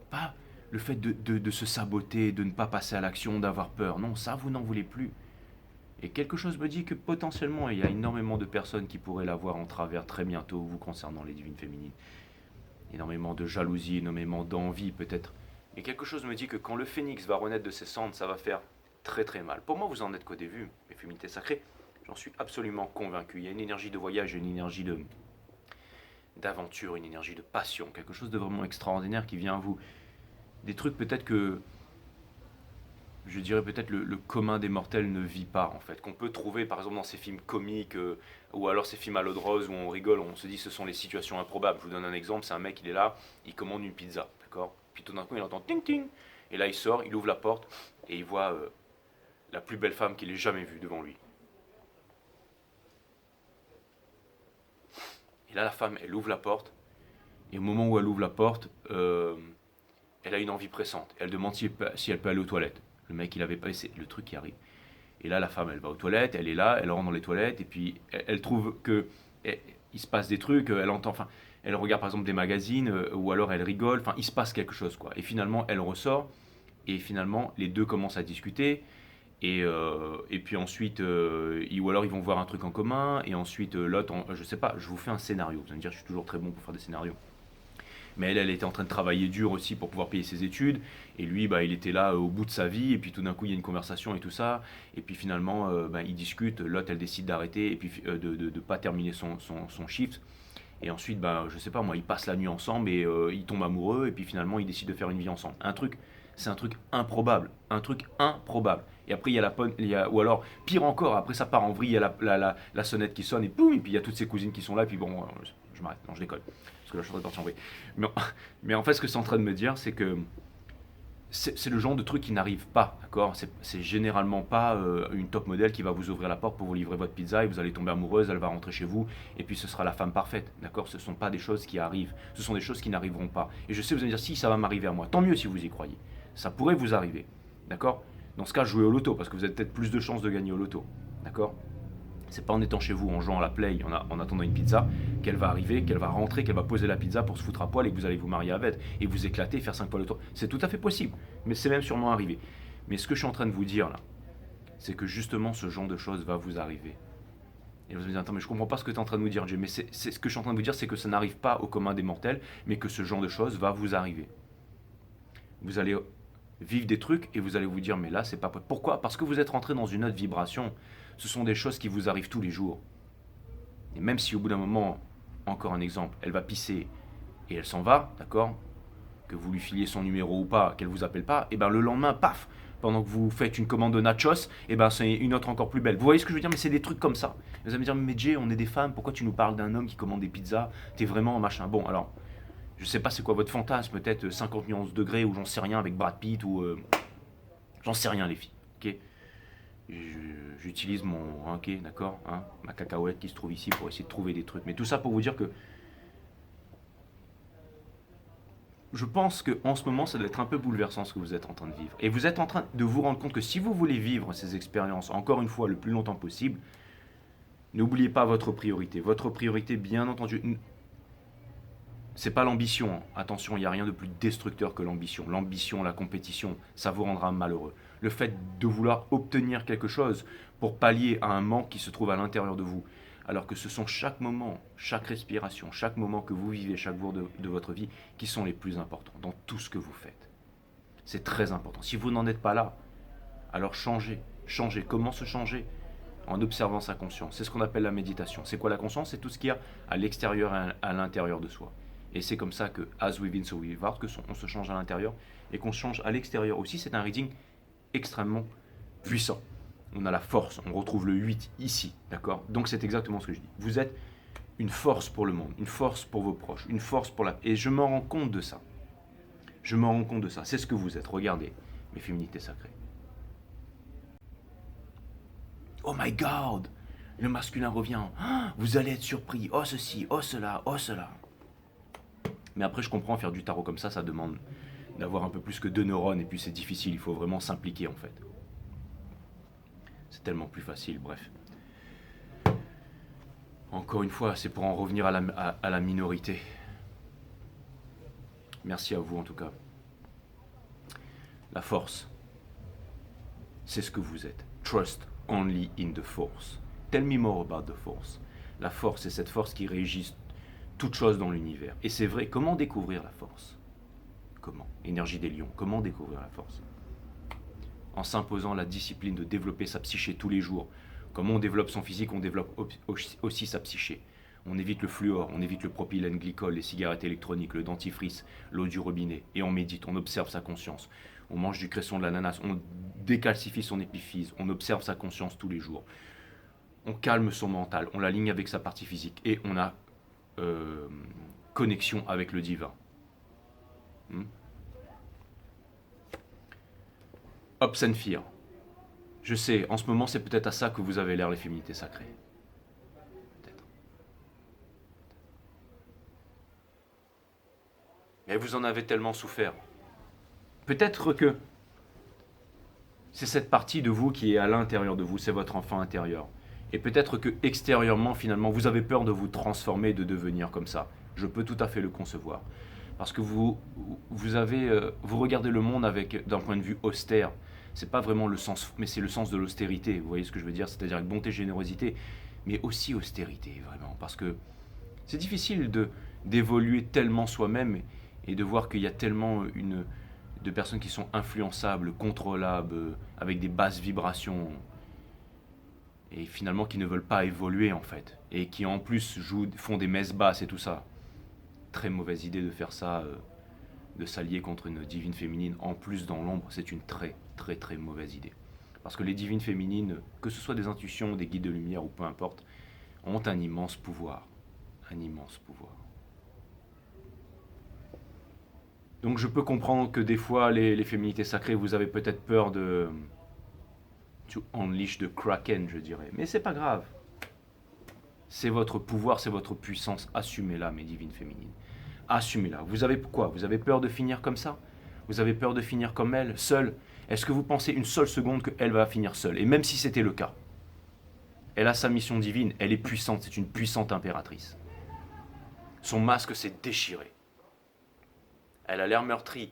Pas le fait de se saboter, de ne pas passer à l'action, d'avoir peur. Non, ça, vous n'en voulez plus. Et quelque chose me dit que potentiellement, il y a énormément de personnes qui pourraient l'avoir en travers très bientôt, vous concernant les divines féminines. Énormément de jalousie, énormément d'envie peut-être. Et quelque chose me dit que quand le phénix va renaître de ses cendres, ça va faire très mal. Pour moi, vous en êtes qu'au début, mes féminités sacrées. J'en suis absolument convaincu. Il y a une énergie de voyage, une énergie d'aventure, une énergie de passion, quelque chose de vraiment extraordinaire qui vient à vous. Des trucs peut-être que, je dirais peut-être le commun des mortels ne vit pas en fait, qu'on peut trouver par exemple dans ces films comiques ou alors ces films à l'eau de rose où on rigole, on se dit ce sont les situations improbables. Je vous donne un exemple, c'est un mec, il est là, il commande une pizza, d'accord? Puis tout d'un coup il entend ting ting, et là il sort, il ouvre la porte et il voit la plus belle femme qu'il ait jamais vue devant lui. Et là la femme, elle ouvre la porte, et au moment où elle ouvre la porte, elle a une envie pressante, elle demande si elle peut aller aux toilettes. Le mec, il avait pas essayé, le truc qui arrive. Et là, la femme, elle va aux toilettes, elle est là, elle rentre dans les toilettes, et puis elle trouve que il se passe des trucs, elle entend, enfin, elle regarde par exemple des magazines, ou alors elle rigole, enfin il se passe quelque chose quoi. Et finalement elle ressort, et finalement les deux commencent à discuter, et puis ensuite, ou alors ils vont voir un truc en commun, et ensuite l'autre, je sais pas, je vous fais un scénario, vous allez me dire je suis toujours très bon pour faire des scénarios. Mais elle était en train de travailler dur aussi pour pouvoir payer ses études. Et lui, bah, il était là au bout de sa vie. Et puis tout d'un coup, il y a une conversation et tout ça. Et puis finalement, bah, ils discutent. L'autre, elle décide d'arrêter et puis de pas terminer son shift. Et ensuite, bah, je sais pas moi, ils passent la nuit ensemble et ils tombent amoureux. Et puis finalement, ils décident de faire une vie ensemble. C'est un truc improbable. Un truc improbable. Et après, ou alors, pire encore, après ça part en vrille, il y a la sonnette qui sonne et boum, et puis il y a toutes ses cousines qui sont là, et puis bon, je m'arrête, non, je décolle. Parce que là, je suis en train de partir en vrille. Mais, mais en fait, ce que c'est en train de me dire, c'est que c'est le genre de truc qui n'arrive pas, d'accord. C'est généralement pas une top modèle qui va vous ouvrir la porte pour vous livrer votre pizza et vous allez tomber amoureuse, elle va rentrer chez vous et puis ce sera la femme parfaite, d'accord. Ce ne sont pas des choses qui arrivent, ce sont des choses qui n'arriveront pas. Et je sais, vous allez me dire, si ça va m'arriver à moi, tant mieux si vous y croyez. Ça pourrait vous arriver, d'accord. Dans ce cas, jouez au loto parce que vous avez peut-être plus de chances de gagner au loto, d'accord. C'est pas en étant chez vous, en jouant à la play, en attendant une pizza, qu'elle va arriver, qu'elle va rentrer, qu'elle va poser la pizza pour se foutre à poil et que vous allez vous marier avec et vous éclater et faire 5 fois le tour. C'est tout à fait possible, mais c'est même sûrement arrivé. Mais ce que je suis en train de vous dire là, c'est que justement ce genre de choses va vous arriver. Et vous allez me dire, attends, mais je comprends pas ce que tu es en train de nous dire, Dieu. Mais c'est ce que je suis en train de vous dire, c'est que ça n'arrive pas au commun des mortels, mais que ce genre de choses va vous arriver. Vous allez vivre des trucs et vous allez vous dire, mais là, c'est pas possible. Pourquoi? Parce que vous êtes rentré dans une autre vibration. Ce sont des choses qui vous arrivent tous les jours. Et même si au bout d'un moment, encore un exemple, elle va pisser et elle s'en va, d'accord, que vous lui filiez son numéro ou pas, qu'elle vous appelle pas, et ben le lendemain, paf, pendant que vous faites une commande de nachos, et ben c'est une autre encore plus belle. Vous voyez ce que je veux dire? Mais c'est des trucs comme ça. Vous allez me dire, mais Jay, on est des femmes, pourquoi tu nous parles d'un homme qui commande des pizzas? T'es vraiment machin. Bon, alors, je sais pas c'est quoi votre fantasme, peut-être 50 nuances degrés, ou j'en sais rien avec Brad Pitt, ou j'en sais rien les filles, ok. J'utilise mon, ok, d'accord, hein, ma cacahuète qui se trouve ici pour essayer de trouver des trucs. Mais tout ça pour vous dire que je pense qu'en ce moment, ça doit être un peu bouleversant ce que vous êtes en train de vivre. Et vous êtes en train de vous rendre compte que si vous voulez vivre ces expériences, encore une fois, le plus longtemps possible, n'oubliez pas votre priorité. Votre priorité, bien entendu, c'est pas l'ambition, hein. Attention, il n'y a rien de plus destructeur que l'ambition. L'ambition, la compétition, ça vous rendra malheureux. Le fait de vouloir obtenir quelque chose pour pallier à un manque qui se trouve à l'intérieur de vous, alors que ce sont chaque moment, chaque respiration, chaque moment que vous vivez, chaque jour de votre vie, qui sont les plus importants dans tout ce que vous faites. C'est très important. Si vous n'en êtes pas là, alors changez. Changez. Comment se changer? En observant sa conscience. C'est ce qu'on appelle la méditation. C'est quoi la conscience? C'est tout ce qu'il y a à l'extérieur et à l'intérieur de soi. Et c'est comme ça que, as within, so without, on se change à l'intérieur et qu'on se change à l'extérieur aussi. C'est un reading extrêmement puissant. On a la force, on retrouve le 8 ici, d'accord? Donc c'est exactement ce que je dis. Vous êtes une force pour le monde, une force pour vos proches, une force pour la... Et je m'en rends compte de ça. Je m'en rends compte de ça. C'est ce que vous êtes. Regardez, mes féminités sacrées. Oh my God! Le masculin revient. Ah, vous allez être surpris. Oh ceci, oh cela, oh cela. Mais après, je comprends, faire du tarot comme ça demande d'avoir un peu plus que 2 neurones, et puis c'est difficile, il faut vraiment s'impliquer en fait. C'est tellement plus facile, bref. Encore une fois, c'est pour en revenir à la minorité. Merci à vous en tout cas. La force, c'est ce que vous êtes. Trust only in the force. Tell me more about the force. La force, c'est cette force qui régit toute chose dans l'univers. Et c'est vrai, comment découvrir la force? Comment? Énergie des lions, comment découvrir la force? En s'imposant la discipline de développer sa psyché tous les jours. Comme on développe son physique, on développe aussi sa psyché. On évite le fluor, on évite le propylène glycol, les cigarettes électroniques, le dentifrice, l'eau du robinet. Et on médite, on observe sa conscience. On mange du cresson de l'ananas, on décalcifie son épiphyse, on observe sa conscience tous les jours. On calme son mental, on l'aligne avec sa partie physique et on a connexion avec le divin. Ops and fear. Je sais, en ce moment, c'est peut-être à ça que vous avez l'air, les féminités sacrées. Peut-être. Mais vous en avez tellement souffert. Peut-être que c'est cette partie de vous qui est à l'intérieur de vous, c'est votre enfant intérieur. Et peut-être que extérieurement, finalement, vous avez peur de vous transformer, de devenir comme ça. Je peux tout à fait le concevoir. Parce que vous regardez le monde d'un point de vue austère. C'est pas vraiment le sens, mais c'est le sens de l'austérité. Vous voyez ce que je veux dire? C'est-à-dire bonté, générosité, mais aussi austérité, vraiment. Parce que c'est difficile d'évoluer tellement soi-même et de voir qu'il y a tellement de personnes qui sont influençables, contrôlables, avec des basses vibrations, et finalement qui ne veulent pas évoluer en fait, et qui en plus font des messes basses et tout ça. Très mauvaise idée de faire ça, de s'allier contre une divine féminine, en plus dans l'ombre, c'est une très très très mauvaise idée. Parce que les divines féminines, que ce soit des intuitions, des guides de lumière ou peu importe, ont un immense pouvoir. Un immense pouvoir. Donc je peux comprendre que des fois, les féminités sacrées, vous avez peut-être peur de... to unleash the kraken, je dirais. Mais c'est pas grave. C'est votre pouvoir, c'est votre puissance. Assumez-la, mes divines féminines. Assumez-la. Vous avez quoi? Vous avez peur de finir comme ça? Vous avez peur de finir comme elle, seule? Est-ce que vous pensez une seule seconde qu'elle va finir seule? Et même si c'était le cas, elle a sa mission divine, elle est puissante, c'est une puissante impératrice. Son masque s'est déchiré. Elle a l'air meurtrie.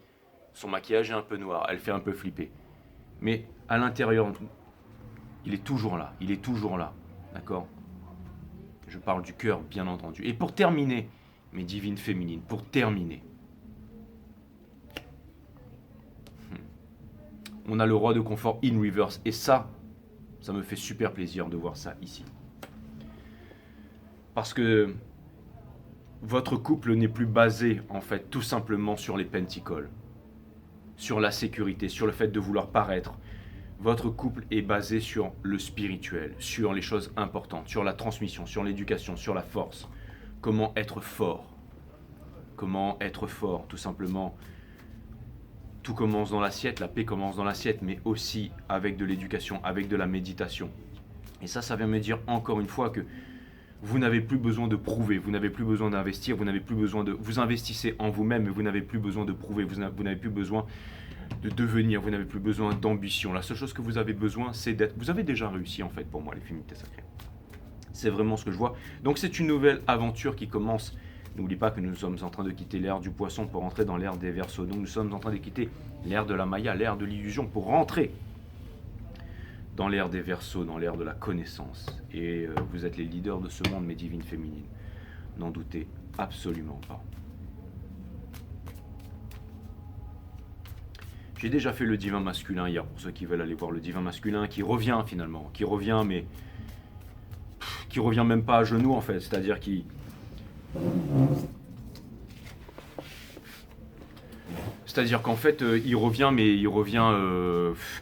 Son maquillage est un peu noir, elle fait un peu flipper. Mais à l'intérieur, il est toujours là, il est toujours là. D'accord? Je parle du cœur, bien entendu. Et pour terminer, mes divines féminines, pour terminer, on a le roi de confort in reverse. Et ça me fait super plaisir de voir ça ici. Parce que votre couple n'est plus basé, en fait, tout simplement sur les pentacles, sur la sécurité, sur le fait de vouloir paraître. Votre couple est basé sur le spirituel, sur les choses importantes, sur la transmission, sur l'éducation, sur la force. Comment être fort? Comment être fort, tout simplement. Tout commence dans l'assiette, la paix commence dans l'assiette, mais aussi avec de l'éducation, avec de la méditation. Et ça vient me dire encore une fois que vous n'avez plus besoin de prouver, vous n'avez plus besoin d'investir, vous n'avez plus besoin de... Vous investissez en vous-même, mais vous n'avez plus besoin de prouver, vous n'avez plus besoin de devenir, vous n'avez plus besoin d'ambition. La seule chose que vous avez besoin, c'est d'être... Vous avez déjà réussi, en fait, pour moi, les féminités sacrées. C'est vraiment ce que je vois. Donc c'est une nouvelle aventure qui commence. N'oublie pas que nous sommes en train de quitter l'ère du poisson pour rentrer dans l'ère des Verseaux. Donc nous sommes en train de quitter l'ère de la Maya, l'ère de l'illusion, pour rentrer dans l'ère des Verseaux, dans l'ère de la connaissance. Et vous êtes les leaders de ce monde, mes divines féminines. N'en doutez absolument pas. J'ai déjà fait le divin masculin hier, pour ceux qui veulent aller voir le divin masculin, qui revient finalement, qui revient, mais qui revient même pas à genoux en fait, c'est-à-dire qui... C'est-à-dire qu'en fait, il revient, mais il revient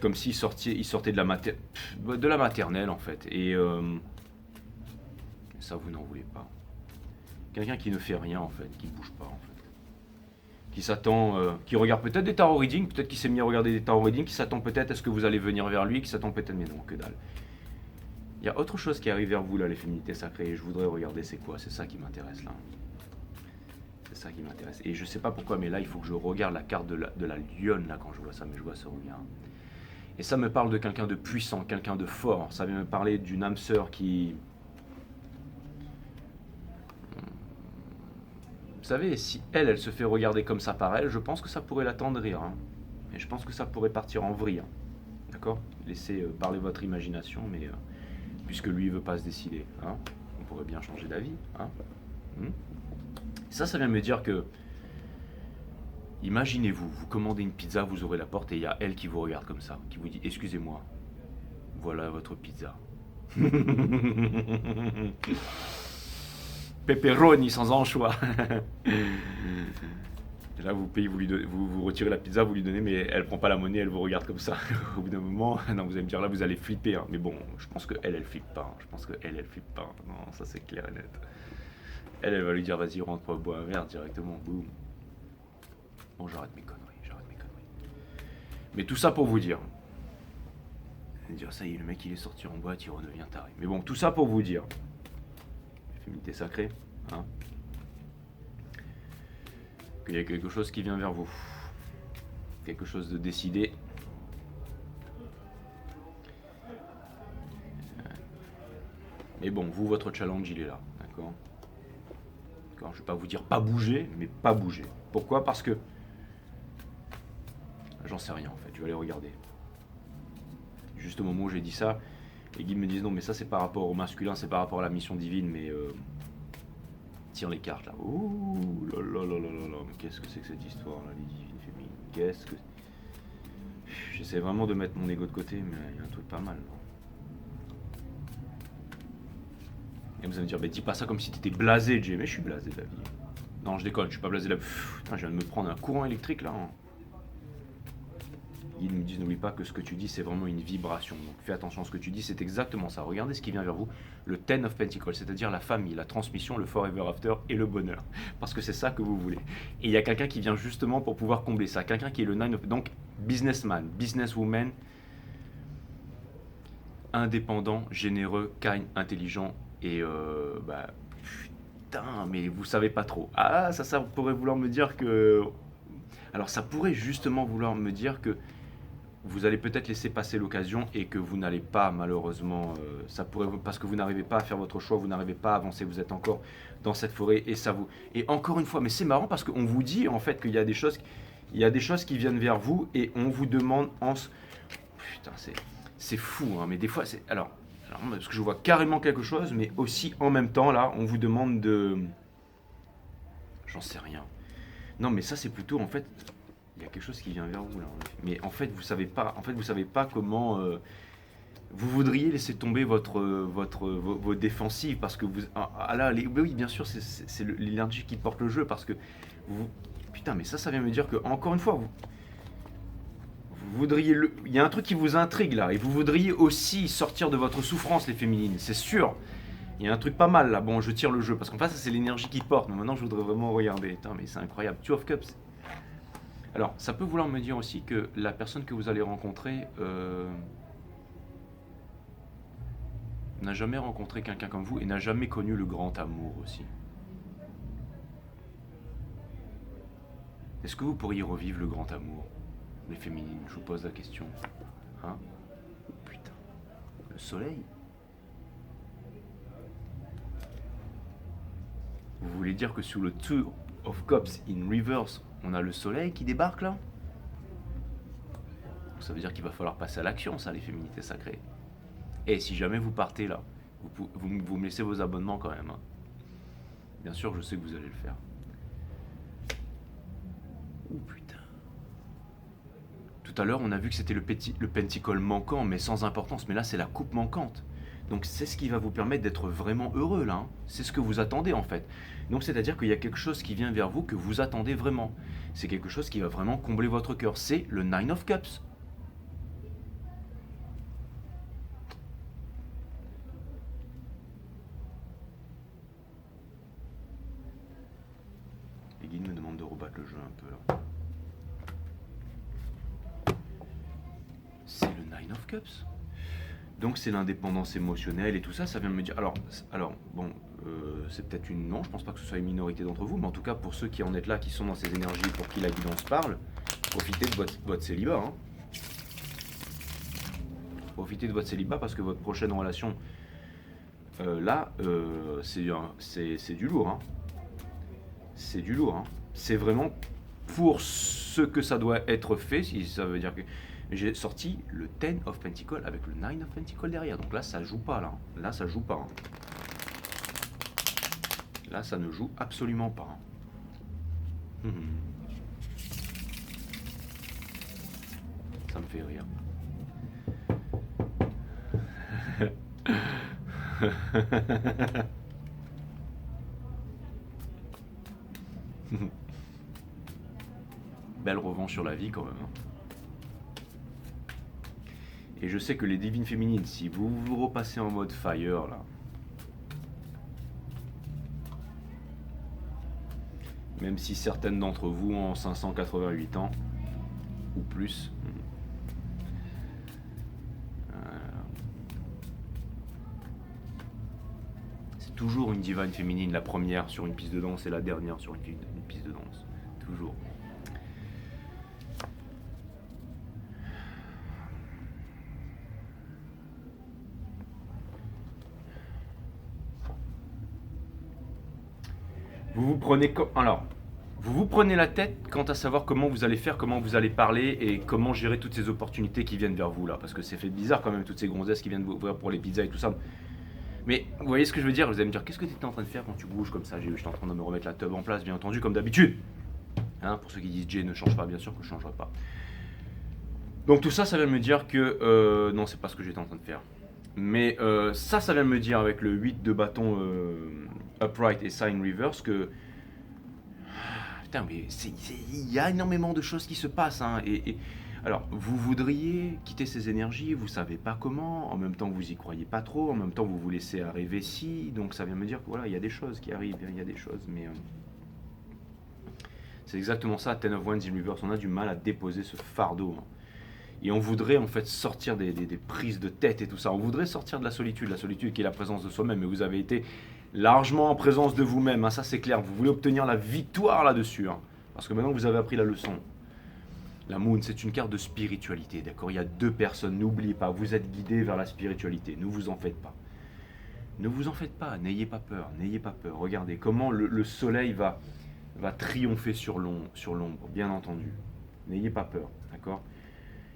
comme s'il sortait de la maternelle en fait. Et ça, vous n'en voulez pas. Quelqu'un qui ne fait rien en fait, qui ne bouge pas en fait. Qui s'attend, qui regarde peut-être des tarot readings, peut-être qu'il s'est mis à regarder des tarot readings, qui s'attend peut-être à ce que vous allez venir vers lui, qui s'attend peut-être, mais non, que dalle. Il y a autre chose qui arrive vers vous là, les féminités sacrées, et je voudrais regarder c'est quoi, c'est ça qui m'intéresse là. C'est ça qui m'intéresse. Et je sais pas pourquoi, mais là il faut que je regarde la carte de la lionne là quand je vois ça, mais je vois ça revient. Et ça me parle de quelqu'un de puissant, quelqu'un de fort. Ça vient me parler d'une âme sœur qui... Vous savez, si elle se fait regarder comme ça par elle, je pense que ça pourrait l'attendrir. Hein. Et je pense que ça pourrait partir en vrille. Hein. D'accord? Laissez parler votre imagination, mais puisque lui ne veut pas se décider, hein, on pourrait bien changer d'avis. Hein. Ça vient me dire que, imaginez-vous, vous commandez une pizza, vous ouvrez la porte et il y a elle qui vous regarde comme ça, qui vous dit « Excusez-moi, voilà votre pizza. » Pepperoni sans anchois. Et là, vous payez, vous retirez la pizza, vous lui donnez, mais elle prend pas la monnaie, elle vous regarde comme ça. Au bout d'un moment, non, vous allez me dire là, vous allez flipper. Hein. Mais bon, je pense qu'elle, elle flippe pas. Hein. Je pense qu'elle, elle flippe pas. Non, ça c'est clair et net. Elle va lui dire, vas-y, rentre, bois un verre directement. Boum. Bon, j'arrête mes conneries. Mais tout ça pour vous dire. Dire ça y est, le mec il est sorti en boîte, il redevient taré. Mais bon, tout ça pour vous dire. Féminité sacrée, hein. Qu'il y a quelque chose qui vient vers vous. Quelque chose de décidé. Mais bon, vous, votre challenge, il est là, d'accord? D'accord, je ne vais pas vous dire pas bouger, mais pas bouger. Pourquoi? Parce que j'en sais rien en fait, je vais aller regarder. Juste au moment où j'ai dit ça, les guides me disent non mais ça c'est par rapport au masculin, c'est par rapport à la mission divine, mais tire les cartes là. Ouh là là là là là là, mais qu'est-ce que c'est que cette histoire là, les divines féminines? Qu'est-ce que... J'essaie vraiment de mettre mon ego de côté, mais il y a un truc pas mal. Là. Et vous allez me dire, bah, dis pas ça comme si t'étais blasé, Jay. Mais je suis blasé de la vie. Non, je déconne, je suis pas blasé de la vie. Putain, je viens de me prendre un courant électrique là. Hein. Ils me disent, n'oublie pas que ce que tu dis, c'est vraiment une vibration. Donc fais attention à ce que tu dis, c'est exactement ça. Regardez ce qui vient vers vous. Le Ten of Pentacles, c'est-à-dire la famille, la transmission, le Forever After et le bonheur. Parce que c'est ça que vous voulez. Et il y a quelqu'un qui vient justement pour pouvoir combler ça. Quelqu'un qui est le Nine of... Donc, businessman, businesswoman, indépendant, généreux, kind, intelligent et putain, mais vous savez pas trop. Ah, ça pourrait vouloir me dire que... Alors ça pourrait justement vouloir me dire que vous allez peut-être laisser passer l'occasion et que vous n'allez pas malheureusement, ça pourrait parce que vous n'arrivez pas à faire votre choix, vous n'arrivez pas à avancer, vous êtes encore dans cette forêt et ça vous... Et encore une fois, mais c'est marrant parce qu'on vous dit en fait qu'il y a des choses, qui viennent vers vous et on vous demande Putain, c'est fou, hein, mais des fois c'est... Alors, parce que je vois carrément quelque chose, mais aussi en même temps là, on vous demande de... J'en sais rien. Non, mais ça c'est plutôt en fait... Il y a quelque chose qui vient vers vous là. Mais en fait, vous savez pas comment vous voudriez laisser tomber vos défensives parce que vous là oui bien sûr c'est l'énergie qui porte le jeu parce que vous putain mais ça vient me dire que encore une fois vous voudriez il y a un truc qui vous intrigue là et vous voudriez aussi sortir de votre souffrance les féminines, c'est sûr. Il y a un truc pas mal là. Bon, je tire le jeu parce qu'en fait ça c'est l'énergie qui porte. Mais maintenant je voudrais vraiment regarder. Putain, mais c'est incroyable. Two of Cups. Alors, ça peut vouloir me dire aussi que la personne que vous allez rencontrer n'a jamais rencontré quelqu'un comme vous et n'a jamais connu le grand amour aussi. Est-ce que vous pourriez revivre le grand amour, les féminines? Je vous pose la question. Hein? Oh, putain. Le soleil? Vous voulez dire que sous le Two of Cups in reverse, on a le soleil qui débarque là? Ça veut dire qu'il va falloir passer à l'action, ça, les féminités sacrées. Et si jamais vous partez là, vous me laissez vos abonnements quand même. Hein. Bien sûr, je sais que vous allez le faire. Oh putain. Tout à l'heure, on a vu que c'était le pentacle manquant, mais sans importance. Mais là, c'est la coupe manquante. Donc c'est ce qui va vous permettre d'être vraiment heureux là. Hein. C'est ce que vous attendez en fait. Donc c'est-à-dire qu'il y a quelque chose qui vient vers vous que vous attendez vraiment. C'est quelque chose qui va vraiment combler votre cœur. C'est le Nine of Cups. Les guides me demandent de rebattre le jeu un peu là. C'est le Nine of Cups. Donc c'est l'indépendance émotionnelle et tout ça, ça vient me dire... Alors bon, c'est peut-être une... Non, je pense pas que ce soit une minorité d'entre vous, mais en tout cas pour ceux qui en êtes là, qui sont dans ces énergies, pour qui la guidance parle, profitez de votre célibat. Hein. Profitez de votre célibat parce que votre prochaine relation, c'est du lourd. Hein. C'est du lourd. Hein. C'est vraiment pour ce que ça doit être fait, si ça veut dire que... J'ai sorti le Ten of Pentacles avec le Nine of Pentacles derrière. Donc là, ça joue pas. Là ça joue pas. Hein. Là, ça ne joue absolument pas. Hein. Ça me fait rire. Belle revanche sur la vie quand même. Hein. Et je sais que les divines féminines, si vous vous repassez en mode fire là, même si certaines d'entre vous ont 588 ans ou plus, c'est toujours une divine féminine, la première sur une piste de danse et la dernière sur une piste de danse. Toujours. Alors, vous vous prenez la tête quant à savoir comment vous allez faire, comment vous allez parler et comment gérer toutes ces opportunités qui viennent vers vous là. Parce que c'est fait bizarre quand même, toutes ces gonzesses qui viennent vous ouvrir pour les pizzas et tout ça. Mais vous voyez ce que je veux dire? Vous allez me dire, qu'est-ce que tu étais en train de faire quand tu bouges comme ça? J'étais en train de me remettre la tub en place, bien entendu, comme d'habitude. Hein, pour ceux qui disent Jay ne change pas, bien sûr que je ne changerai pas. Donc tout ça, ça vient de me dire que... non, c'est pas ce que j'étais en train de faire. Mais ça vient de me dire avec le 8 de bâton upright et sign reverse que... Putain, mais il y a énormément de choses qui se passent. Hein, alors, vous voudriez quitter ces énergies, vous savez pas comment, en même temps vous y croyez pas trop, en même temps vous vous laissez arriver si, donc ça vient me dire que voilà, il y a des choses qui arrivent, il y a des choses, mais... c'est exactement ça, Ten of Wands in reverse, on a du mal à déposer ce fardeau. Hein. Et on voudrait en fait sortir des prises de tête et tout ça. On voudrait sortir de la solitude qui est la présence de soi-même. Mais vous avez été largement en présence de vous-même, hein, ça c'est clair. Vous voulez obtenir la victoire là-dessus. Hein, parce que maintenant vous avez appris la leçon. La Moon, c'est une carte de spiritualité, d'accord? Il y a deux personnes, n'oubliez pas, vous êtes guidés vers la spiritualité. Ne vous en faites pas. Ne vous en faites pas, n'ayez pas peur, n'ayez pas peur. Regardez comment le soleil va triompher sur l'ombre, bien entendu. N'ayez pas peur, d'accord?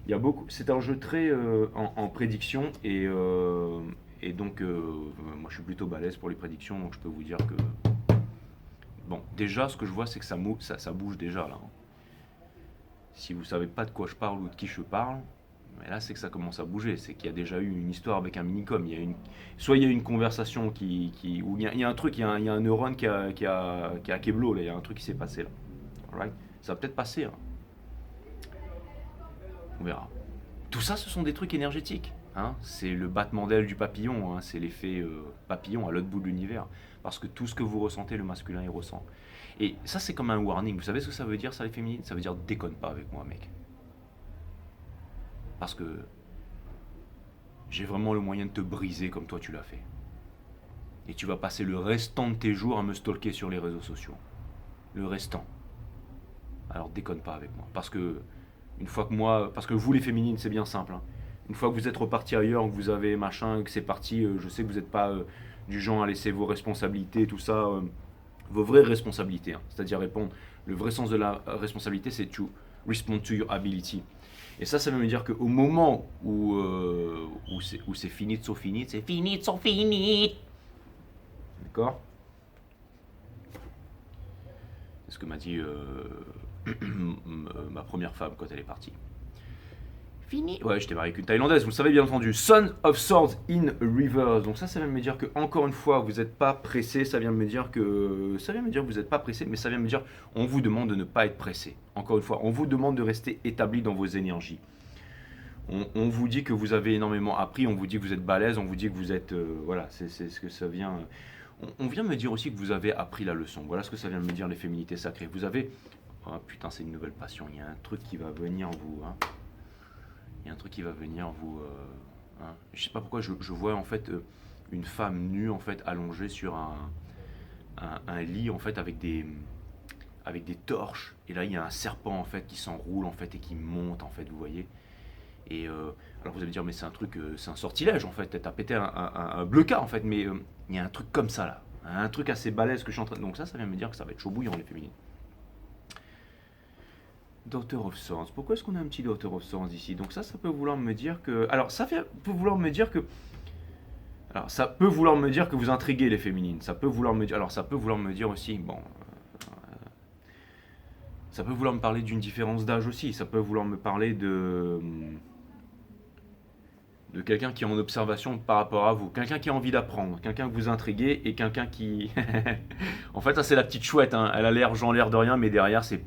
Il y a beaucoup. C'est un jeu très en prédiction et donc moi je suis plutôt balèze pour les prédictions, donc je peux vous dire que bon, déjà ce que je vois c'est que ça bouge déjà là. Hein. Si vous savez pas de quoi je parle ou de qui je parle, mais là c'est que ça commence à bouger, c'est qu'il y a déjà eu une histoire avec un minicom, soit il y a une conversation où il y a un truc, il y a un neurone qui a keblo là, il y a un truc qui s'est passé là. Alright, ça va peut-être passer. Hein. On verra. Tout ça, ce sont des trucs énergétiques. Hein. C'est le battement d'aile du papillon, hein. C'est l'effet papillon à l'autre bout de l'univers. Parce que tout ce que vous ressentez, le masculin il ressent. Et ça, c'est comme un warning. Vous savez ce que ça veut dire, ça, les féminines? Ça veut dire déconne pas avec moi, mec. Parce que j'ai vraiment le moyen de te briser comme toi tu l'as fait. Et tu vas passer le restant de tes jours à me stalker sur les réseaux sociaux. Le restant. Alors déconne pas avec moi. Parce que parce que vous les féminines, c'est bien simple. Hein. Une fois que vous êtes reparti ailleurs, que vous avez machin, que c'est parti, je sais que vous n'êtes pas du genre à laisser vos responsabilités, tout ça, vos vraies responsabilités. Hein. C'est-à-dire répondre. Le vrai sens de la responsabilité, c'est to respond to your ability. Et ça veut me dire qu'au moment où c'est fini, c'est fini. D'accord? C'est ce que m'a dit ma première femme quand elle est partie. Fini. Ouais, j'étais marié avec une Thaïlandaise, vous le savez bien entendu. Son of Swords in Reverse. Donc ça vient de me dire que encore une fois, vous n'êtes pas pressé. Ça vient de me dire que vous n'êtes pas pressé, mais ça vient de me dire on vous demande de ne pas être pressé. Encore une fois, on vous demande de rester établi dans vos énergies. On vous dit que vous avez énormément appris, on vous dit que vous êtes balèze, on vous dit que vous êtes voilà, c'est ce que ça vient. On vient me dire aussi que vous avez appris la leçon. Voilà ce que ça vient de me dire les féminités sacrées. Vous avez oh putain, c'est une nouvelle passion. Il y a un truc qui va venir vous. Hein. Il y a un truc qui va venir vous. Hein. Je sais pas pourquoi je vois en fait une femme nue en fait allongée sur un lit en fait avec des torches. Et là il y a un serpent en fait qui s'enroule en fait et qui monte en fait. Vous voyez. Et alors vous allez dire mais c'est un truc, c'est un sortilège en fait. T'as pété un bleu-cas en fait. Mais il y a un truc comme ça là. Un truc assez balèze que je suis en train. Donc ça vient me dire que ça va être chaud bouillant les féminines. Daughter of Swords. Pourquoi est-ce qu'on a un petit Daughter of Swords ici? Donc ça peut vouloir me dire que... Alors peut vouloir me dire que... Alors ça peut vouloir me dire que vous intriguez les féminines. Ça peut vouloir me dire... Alors ça peut vouloir me dire aussi... Bon... ça peut vouloir me parler d'une différence d'âge aussi. Ça peut vouloir me parler de quelqu'un qui est en observation par rapport à vous. Quelqu'un qui a envie d'apprendre. Quelqu'un que vous intriguez et quelqu'un qui... En fait, ça c'est la petite chouette. Hein. Elle a l'air de rien, mais derrière c'est...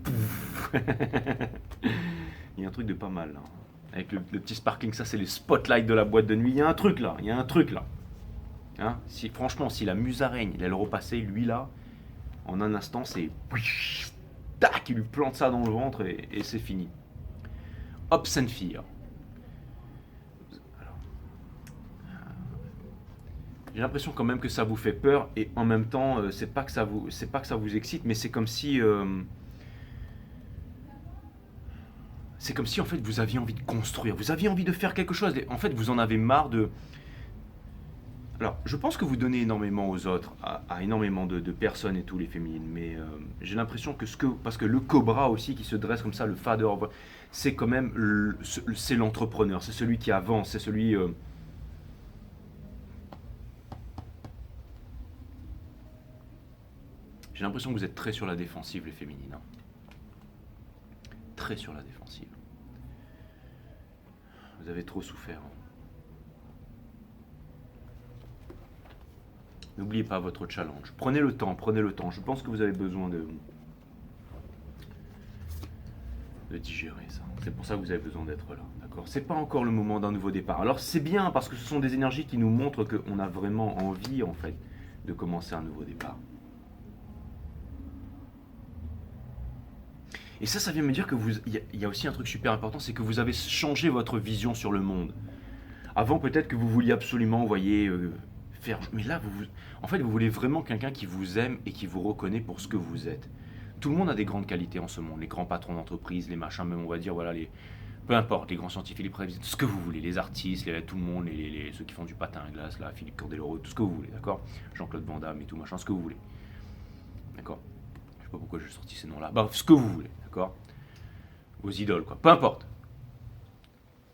Il y a un truc de pas mal là. Avec le petit sparkling, ça c'est les spotlights de la boîte de nuit. Il y a un truc là. Hein, franchement, si la musaraigne, elle repassait, lui là, en un instant, c'est... Tac, il lui plante ça dans le ventre et c'est fini. Ops and Fear. J'ai l'impression quand même que ça vous fait peur et en même temps, c'est pas que ça vous excite, mais c'est comme si en fait vous aviez envie de construire, vous aviez envie de faire quelque chose. En fait, vous en avez marre de. Alors, je pense que vous donnez énormément aux autres, à énormément de personnes et tout, les féminines, mais j'ai l'impression parce que le cobra aussi qui se dresse comme ça, le father, c'est quand même, c'est l'entrepreneur, c'est celui qui avance, c'est celui... J'ai l'impression que vous êtes très sur la défensive, les féminines. Hein. Très sur la défensive. Vous avez trop souffert. Hein. N'oubliez pas votre challenge. Prenez le temps, prenez le temps. Je pense que vous avez besoin de digérer ça. C'est pour ça que vous avez besoin d'être là. D'accord ? C'est pas encore le moment d'un nouveau départ. Alors c'est bien parce que ce sont des énergies qui nous montrent qu'on a vraiment envie en fait de commencer un nouveau départ. Et ça vient me dire que il y a aussi un truc super important, c'est que vous avez changé votre vision sur le monde. Avant, peut-être que vous vouliez absolument, voyez, faire... Mais là, en fait, vous voulez vraiment quelqu'un qui vous aime et qui vous reconnaît pour ce que vous êtes. Tout le monde a des grandes qualités en ce monde. Les grands patrons d'entreprise, les machins, même on va dire, voilà, peu importe, les grands scientifiques, les préviseurs, tout ce que vous voulez, les artistes, tout le monde, ceux qui font du patin à glace, là, Philippe Candeloro, tout ce que vous voulez, d'accord ? Jean-Claude Van Damme et tout, machin, ce que vous voulez. D'accord ? Je sais pas pourquoi j'ai sorti ces noms-là. Bah, ce que vous voulez, d'accord ? Vos idoles, quoi. Peu importe.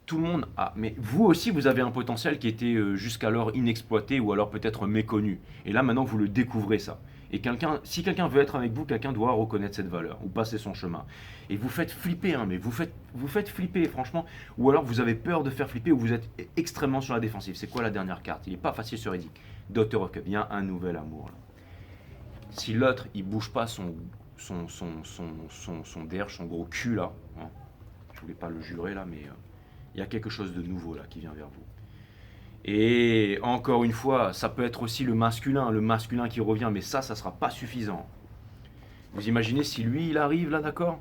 Tout le monde a. Mais vous aussi, vous avez un potentiel qui était jusqu'alors inexploité ou alors peut-être méconnu. Et là, maintenant, vous le découvrez, ça. Et si quelqu'un veut être avec vous, quelqu'un doit reconnaître cette valeur ou passer son chemin. Et vous faites flipper, hein, mais vous faites flipper, franchement. Ou alors vous avez peur de faire flipper ou vous êtes extrêmement sur la défensive. C'est quoi la dernière carte ? Il n'est pas facile sur Reddit. Doctor of Cup, il y a un nouvel amour, là. Si l'autre, il bouge pas son derche, son gros cul, là, hein, je voulais pas le jurer, là, mais il y a quelque chose de nouveau, là, qui vient vers vous. Et encore une fois, ça peut être aussi le masculin qui revient, mais ça sera pas suffisant. Vous imaginez si lui, il arrive, là, d'accord ?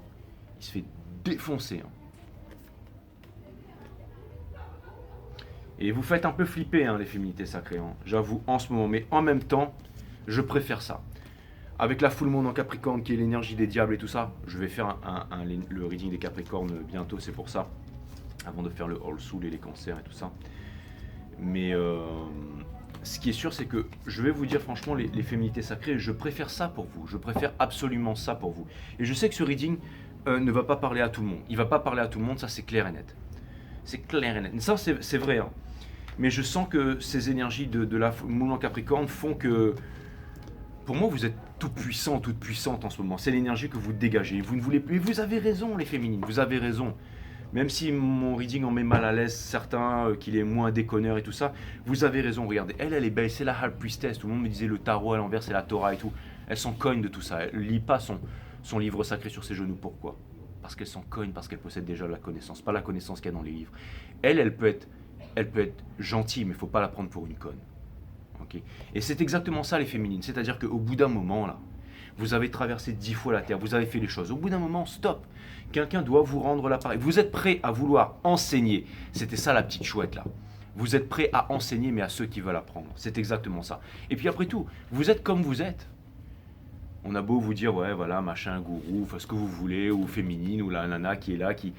Il se fait défoncer. Hein. Et vous faites un peu flipper, hein, les féminités sacrées, hein, j'avoue, en ce moment. Mais en même temps, je préfère ça. Avec la full moon en Capricorne, qui est l'énergie des diables et tout ça, je vais faire le reading des Capricornes bientôt, c'est pour ça. Avant de faire le All Soul et les cancers et tout ça. Mais ce qui est sûr, c'est que je vais vous dire franchement, les féminités sacrées, je préfère ça pour vous. Je préfère absolument ça pour vous. Et je sais que ce reading ne va pas parler à tout le monde. Il ne va pas parler à tout le monde, ça c'est clair et net. C'est clair et net. Ça c'est vrai. Hein. Mais je sens que ces énergies de la moule en Capricorne font que... Pour moi, vous êtes tout puissant, toute puissante en ce moment. C'est l'énergie que vous dégagez. Vous ne voulez plus. Et vous avez raison, les féminines. Vous avez raison. Même si mon reading en met mal à l'aise certains, qu'il est moins déconneur et tout ça, vous avez raison. Regardez, elle est belle. C'est la High Priestess. Tout le monde me disait le tarot à l'envers, c'est la Torah et tout. Elle s'en cogne de tout ça. Elle lit pas son livre sacré sur ses genoux. Pourquoi ? Parce qu'elle s'en cogne, parce qu'elle possède déjà la connaissance. Pas la connaissance qu'il y a dans les livres. Elle peut être gentille, mais il ne faut pas la prendre pour une conne. Okay. Et c'est exactement ça les féminines, c'est-à-dire qu'au bout d'un moment là, vous avez traversé 10 fois la terre, vous avez fait les choses, au bout d'un moment, stop, quelqu'un doit vous rendre l'appareil, vous êtes prêt à vouloir enseigner, c'était ça la petite chouette là, vous êtes prêt à enseigner mais à ceux qui veulent apprendre, c'est exactement ça. Et puis après tout, vous êtes comme vous êtes, on a beau vous dire ouais voilà machin gourou, ce que vous voulez, ou féminine, ou la nana qui est là, qui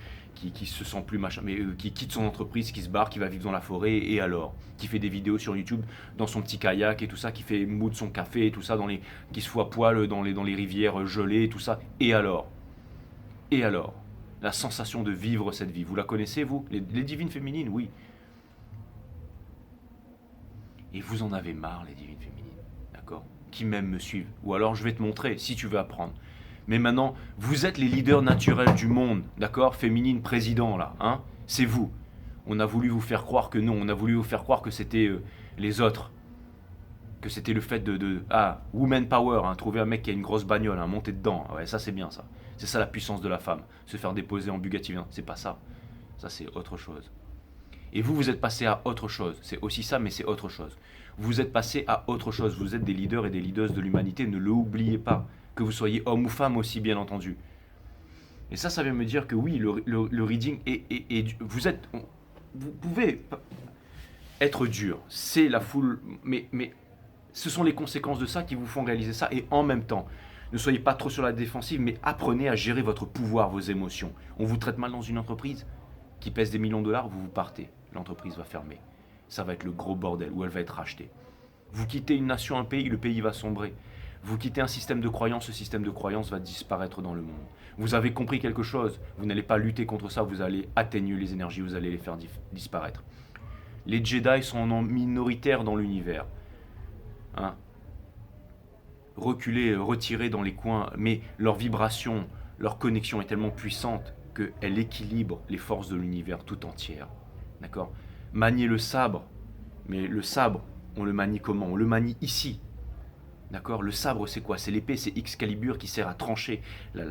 se sent plus machin, mais qui quitte son entreprise, qui se barre, qui va vivre dans la forêt, et alors qui fait des vidéos sur YouTube dans son petit kayak et tout ça, qui fait moudre son café et tout ça, qui se fout à poil dans les rivières gelées et tout ça, et alors la sensation de vivre cette vie, vous la connaissez vous, les divines féminines, oui. Et vous en avez marre les divines féminines, d'accord ? Qui même me suivent, ou alors je vais te montrer si tu veux apprendre. Mais maintenant, vous êtes les leaders naturels du monde, d'accord ? Féminine président, là, hein ? C'est vous. On a voulu vous faire croire que non, on a voulu vous faire croire que c'était les autres. Que c'était le fait woman power, hein, trouver un mec qui a une grosse bagnole, hein, monter dedans. Ouais, ça c'est bien ça. C'est ça la puissance de la femme. Se faire déposer en Bugatti, c'est pas ça. Ça c'est autre chose. Et vous êtes passé à autre chose. C'est aussi ça, mais c'est autre chose. Vous êtes passé à autre chose. Vous êtes des leaders et des leaders de l'humanité, ne l'oubliez pas. Que vous soyez homme ou femme aussi, bien entendu. Et ça vient me dire que oui, le reading vous pouvez être dur. C'est la foule, mais ce sont les conséquences de ça qui vous font réaliser ça. Et en même temps, ne soyez pas trop sur la défensive, mais apprenez à gérer votre pouvoir, vos émotions. On vous traite mal dans une entreprise qui pèse des millions de dollars, vous partez. L'entreprise va fermer. Ça va être le gros bordel, ou elle va être rachetée. Vous quittez une nation, un pays, le pays va sombrer. Vous quittez un système de croyance, ce système de croyance va disparaître dans le monde. Vous avez compris quelque chose, vous n'allez pas lutter contre ça, vous allez atténuer les énergies, vous allez les faire disparaître. Les Jedi sont minoritaires dans l'univers. Hein, reculés, retirés dans les coins, mais leur vibration, leur connexion est tellement puissante qu'elle équilibre les forces de l'univers tout entière. D'accord ? Manier le sabre, mais le sabre, on le manie comment ? On le manie ici. D'accord ? Le sabre, c'est quoi ? C'est l'épée, c'est Excalibur qui sert à trancher. La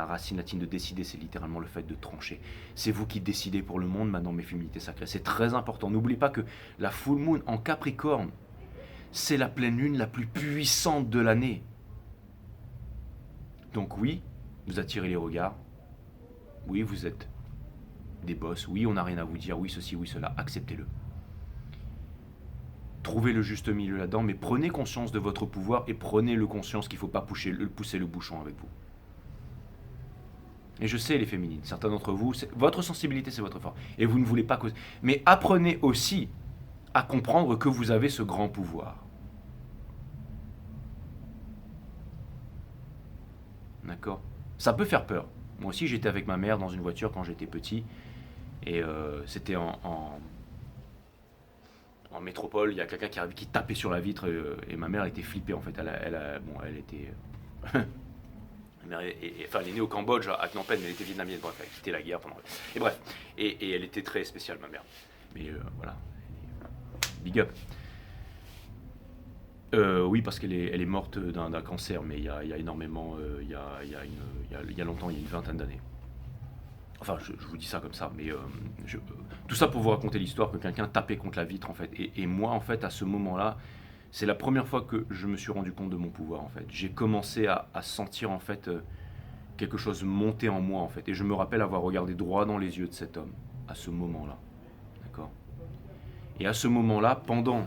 racine latine de décider, c'est littéralement le fait de trancher. C'est vous qui décidez pour le monde maintenant, mes féminités sacrées. C'est très important. N'oubliez pas que la full moon en Capricorne, c'est la pleine lune la plus puissante de l'année. Donc oui, vous attirez les regards. Oui, vous êtes des boss. Oui, on n'a rien à vous dire. Oui, ceci, oui, cela. Acceptez-le. Trouvez le juste milieu là-dedans, mais prenez conscience de votre pouvoir et prenez le conscience qu'il ne faut pas pousser le bouchon avec vous. Et je sais, les féminines, certains d'entre vous, votre sensibilité, c'est votre force. Et vous ne voulez pas que... Mais apprenez aussi à comprendre que vous avez ce grand pouvoir. D'accord ? Ça peut faire peur. Moi aussi, j'étais avec ma mère dans une voiture quand j'étais petit. Et c'était en métropole. Il y a quelqu'un qui arrive, qui tapait sur la vitre. Et ma mère, elle était flippée, en fait. Elle était... Enfin, elle est née au Cambodge, à Phnom Penh, mais elle était vietnamienne. Bref, elle a quitté la guerre pendant... Et bref. Et elle était très spéciale, ma mère. Mais voilà. Big up. Oui, parce qu'elle est morte d'un cancer, mais il y a énormément, il y a longtemps, il y a une vingtaine d'années. Enfin, je vous dis ça comme ça, mais tout ça pour vous raconter l'histoire que quelqu'un tapait contre la vitre, en fait. Et moi, en fait, à ce moment-là, c'est la première fois que je me suis rendu compte de mon pouvoir, en fait. J'ai commencé à sentir, en fait, quelque chose monter en moi, en fait. Et je me rappelle avoir regardé droit dans les yeux de cet homme, à ce moment-là. D'accord ? Et à ce moment-là, pendant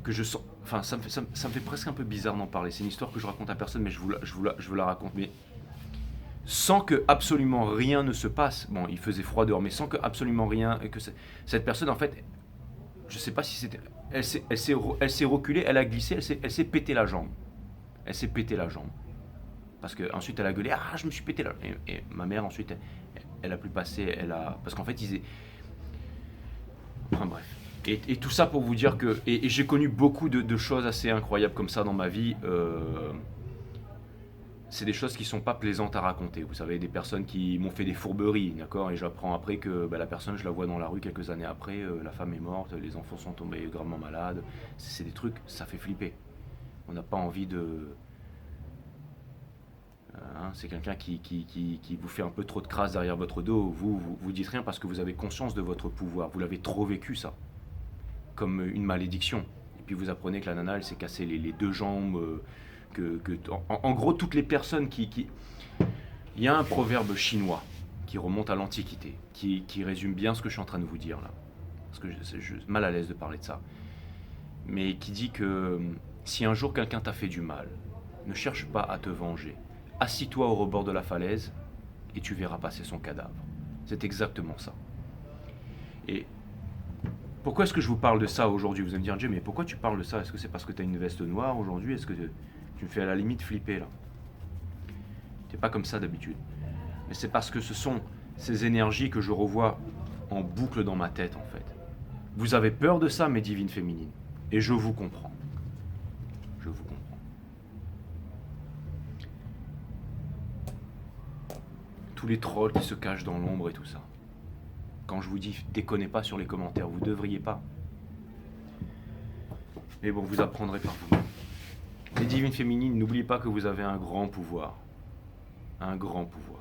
que je sens... Enfin, ça me fait presque un peu bizarre d'en parler. C'est une histoire que je raconte à personne, mais je vous la raconte. Mais sans que absolument rien ne se passe. Bon, il faisait froid dehors, mais sans que absolument rien... Et que cette personne, en fait, je sais pas si c'était... Elle s'est reculée, elle a glissé, elle s'est pété la jambe. Elle s'est pété la jambe. Parce qu'ensuite, elle a gueulé, ah, je me suis pété la jambe. Et ma mère, ensuite, elle a pu passer, parce qu'en fait, Enfin bref. Et tout ça pour vous dire que... Et j'ai connu beaucoup de choses assez incroyables comme ça dans ma vie. C'est des choses qui sont pas plaisantes à raconter. Vous savez, des personnes qui m'ont fait des fourberies, d'accord ? Et j'apprends après que la personne, je la vois dans la rue quelques années après, la femme est morte, les enfants sont tombés gravement malades. C'est des trucs, ça fait flipper. On n'a pas envie de... c'est quelqu'un qui vous fait un peu trop de crasse derrière votre dos. Vous dites rien parce que vous avez conscience de votre pouvoir. Vous l'avez trop vécu, ça. Comme une malédiction. Et puis vous apprenez que la nana, elle s'est cassé les deux jambes. En gros, toutes les personnes qui... Il y a un proverbe chinois qui remonte à l'Antiquité, qui résume bien ce que je suis en train de vous dire là. Parce que je suis mal à l'aise de parler de ça. Mais qui dit que si un jour quelqu'un t'a fait du mal, ne cherche pas à te venger. Assis-toi au rebord de la falaise et tu verras passer son cadavre. C'est exactement ça. Et pourquoi est-ce que je vous parle de ça aujourd'hui ? Vous allez me dire, Jay, mais pourquoi tu parles de ça ? Est-ce que c'est parce que tu as une veste noire aujourd'hui ? Est-ce que tu me fais à la limite flipper là ? C'est pas comme ça d'habitude. Mais c'est parce que ce sont ces énergies que je revois en boucle dans ma tête en fait. Vous avez peur de ça, mes divines féminines. Et je vous comprends. Je vous comprends. Tous les trolls qui se cachent dans l'ombre et tout ça. Quand je vous dis, déconnez pas sur les commentaires, vous devriez pas. Mais bon, vous apprendrez par vous. Les divines féminines, n'oubliez pas que vous avez un grand pouvoir. Un grand pouvoir.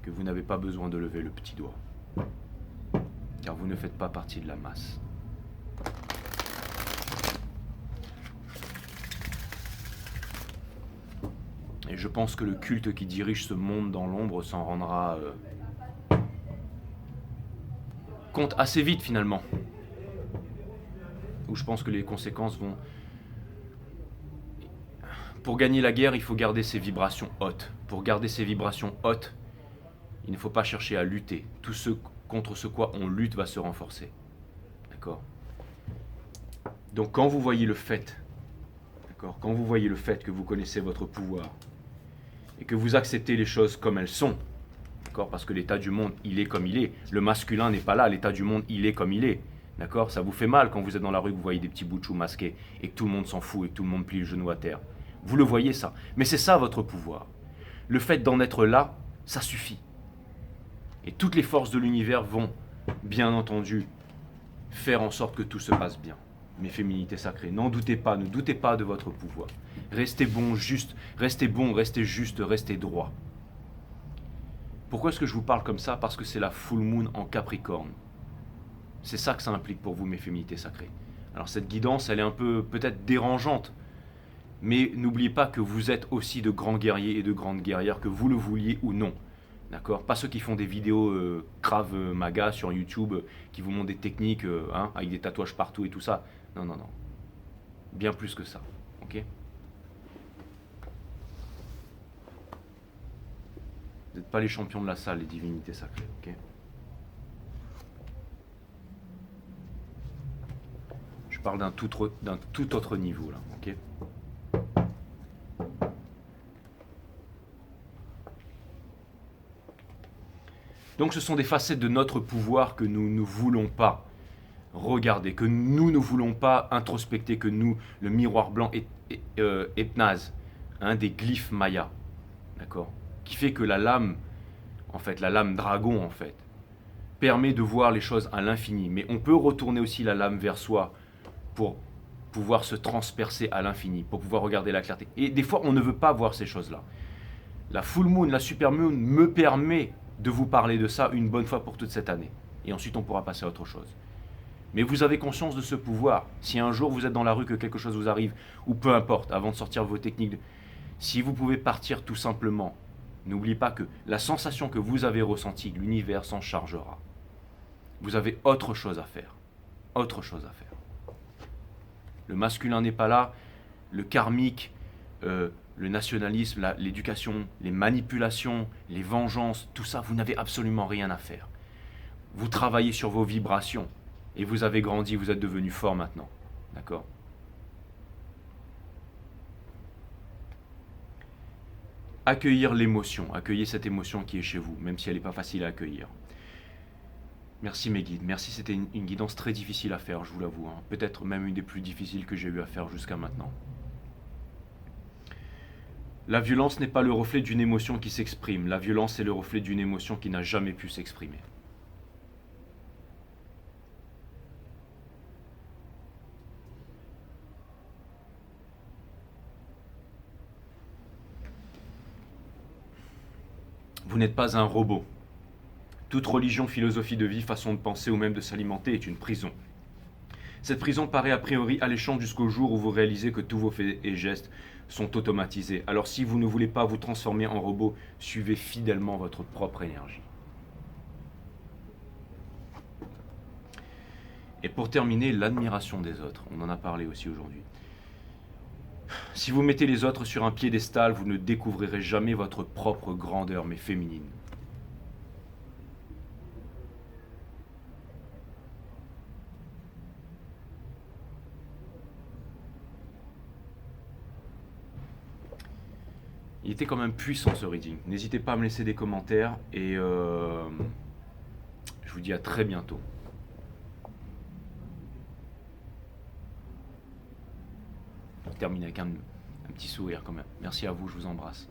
Que vous n'avez pas besoin de lever le petit doigt. Car vous ne faites pas partie de la masse. Et je pense que le culte qui dirige ce monde dans l'ombre s'en rendra compte assez vite finalement. Où je pense que les conséquences vont... Pour gagner la guerre, il faut garder ses vibrations hautes. Pour garder ses vibrations hautes, il ne faut pas chercher à lutter. Tous ceux contre ce quoi on lutte va se renforcer. D'accord? Donc quand vous voyez le fait, d'accord, quand vous voyez le fait que vous connaissez votre pouvoir et que vous acceptez les choses comme elles sont, d'accord, parce que l'état du monde, il est comme il est. Le masculin n'est pas là, l'état du monde, il est comme il est. D'accord? Ça vous fait mal quand vous êtes dans la rue, que vous voyez des petits bouts de chou masqués et que tout le monde s'en fout et que tout le monde plie le genou à terre. Vous le voyez ça. Mais c'est ça votre pouvoir. Le fait d'en être là, ça suffit. Et toutes les forces de l'univers vont, bien entendu, faire en sorte que tout se passe bien. Mes féminités sacrées, n'en doutez pas, ne doutez pas de votre pouvoir. Restez bon, juste, restez bon, restez juste, restez droit. Pourquoi est-ce que je vous parle comme ça? Parce que c'est la full moon en Capricorne. C'est ça que ça implique pour vous, mes féminités sacrées. Alors cette guidance, elle est un peu peut-être dérangeante, mais n'oubliez pas que vous êtes aussi de grands guerriers et de grandes guerrières, que vous le vouliez ou non. D'accord? Pas ceux qui font des vidéos Krav Maga sur YouTube, qui vous montrent des techniques avec des tatouages partout et tout ça. Non, non, non. Bien plus que ça. Ok? Vous n'êtes pas les champions de la salle, les divinités sacrées. Ok? Je parle d'un tout autre niveau là. Ok? Donc ce sont des facettes de notre pouvoir que nous ne voulons pas regarder, que nous ne voulons pas introspecter, que nous, le miroir blanc Epnaz, des glyphes mayas, d'accord, qui fait que la lame, en fait, la lame dragon, en fait, permet de voir les choses à l'infini. Mais on peut retourner aussi la lame vers soi pour pouvoir se transpercer à l'infini, pour pouvoir regarder la clarté. Et des fois, on ne veut pas voir ces choses-là. La full moon, la super moon me permet de vous parler de ça une bonne fois pour toute cette année. Et ensuite, on pourra passer à autre chose. Mais vous avez conscience de ce pouvoir. Si un jour vous êtes dans la rue, que quelque chose vous arrive, ou peu importe, avant de sortir vos techniques, si vous pouvez partir tout simplement, n'oubliez pas que la sensation que vous avez ressentie, l'univers s'en chargera. Vous avez autre chose à faire. Autre chose à faire. Le masculin n'est pas là, le karmique, le nationalisme, l'éducation, les manipulations, les vengeances, tout ça, vous n'avez absolument rien à faire. Vous travaillez sur vos vibrations et vous avez grandi, vous êtes devenu fort maintenant. D'accord? Accueillir l'émotion, accueillir cette émotion qui est chez vous, même si elle n'est pas facile à accueillir. Merci mes guides, merci, c'était une guidance très difficile à faire, je vous l'avoue. Peut-être même une des plus difficiles que j'ai eu à faire jusqu'à maintenant. La violence n'est pas le reflet d'une émotion qui s'exprime. La violence est le reflet d'une émotion qui n'a jamais pu s'exprimer. Vous n'êtes pas un robot. Toute religion, philosophie de vie, façon de penser ou même de s'alimenter est une prison. Cette prison paraît a priori alléchante jusqu'au jour où vous réalisez que tous vos faits et gestes sont automatisés. Alors si vous ne voulez pas vous transformer en robot, suivez fidèlement votre propre énergie. Et pour terminer, l'admiration des autres. On en a parlé aussi aujourd'hui. Si vous mettez les autres sur un piédestal, vous ne découvrirez jamais votre propre grandeur, mais féminine. Il était quand même puissant ce reading. N'hésitez pas à me laisser des commentaires et je vous dis à très bientôt. Je termine avec un petit sourire quand même. Merci à vous, je vous embrasse.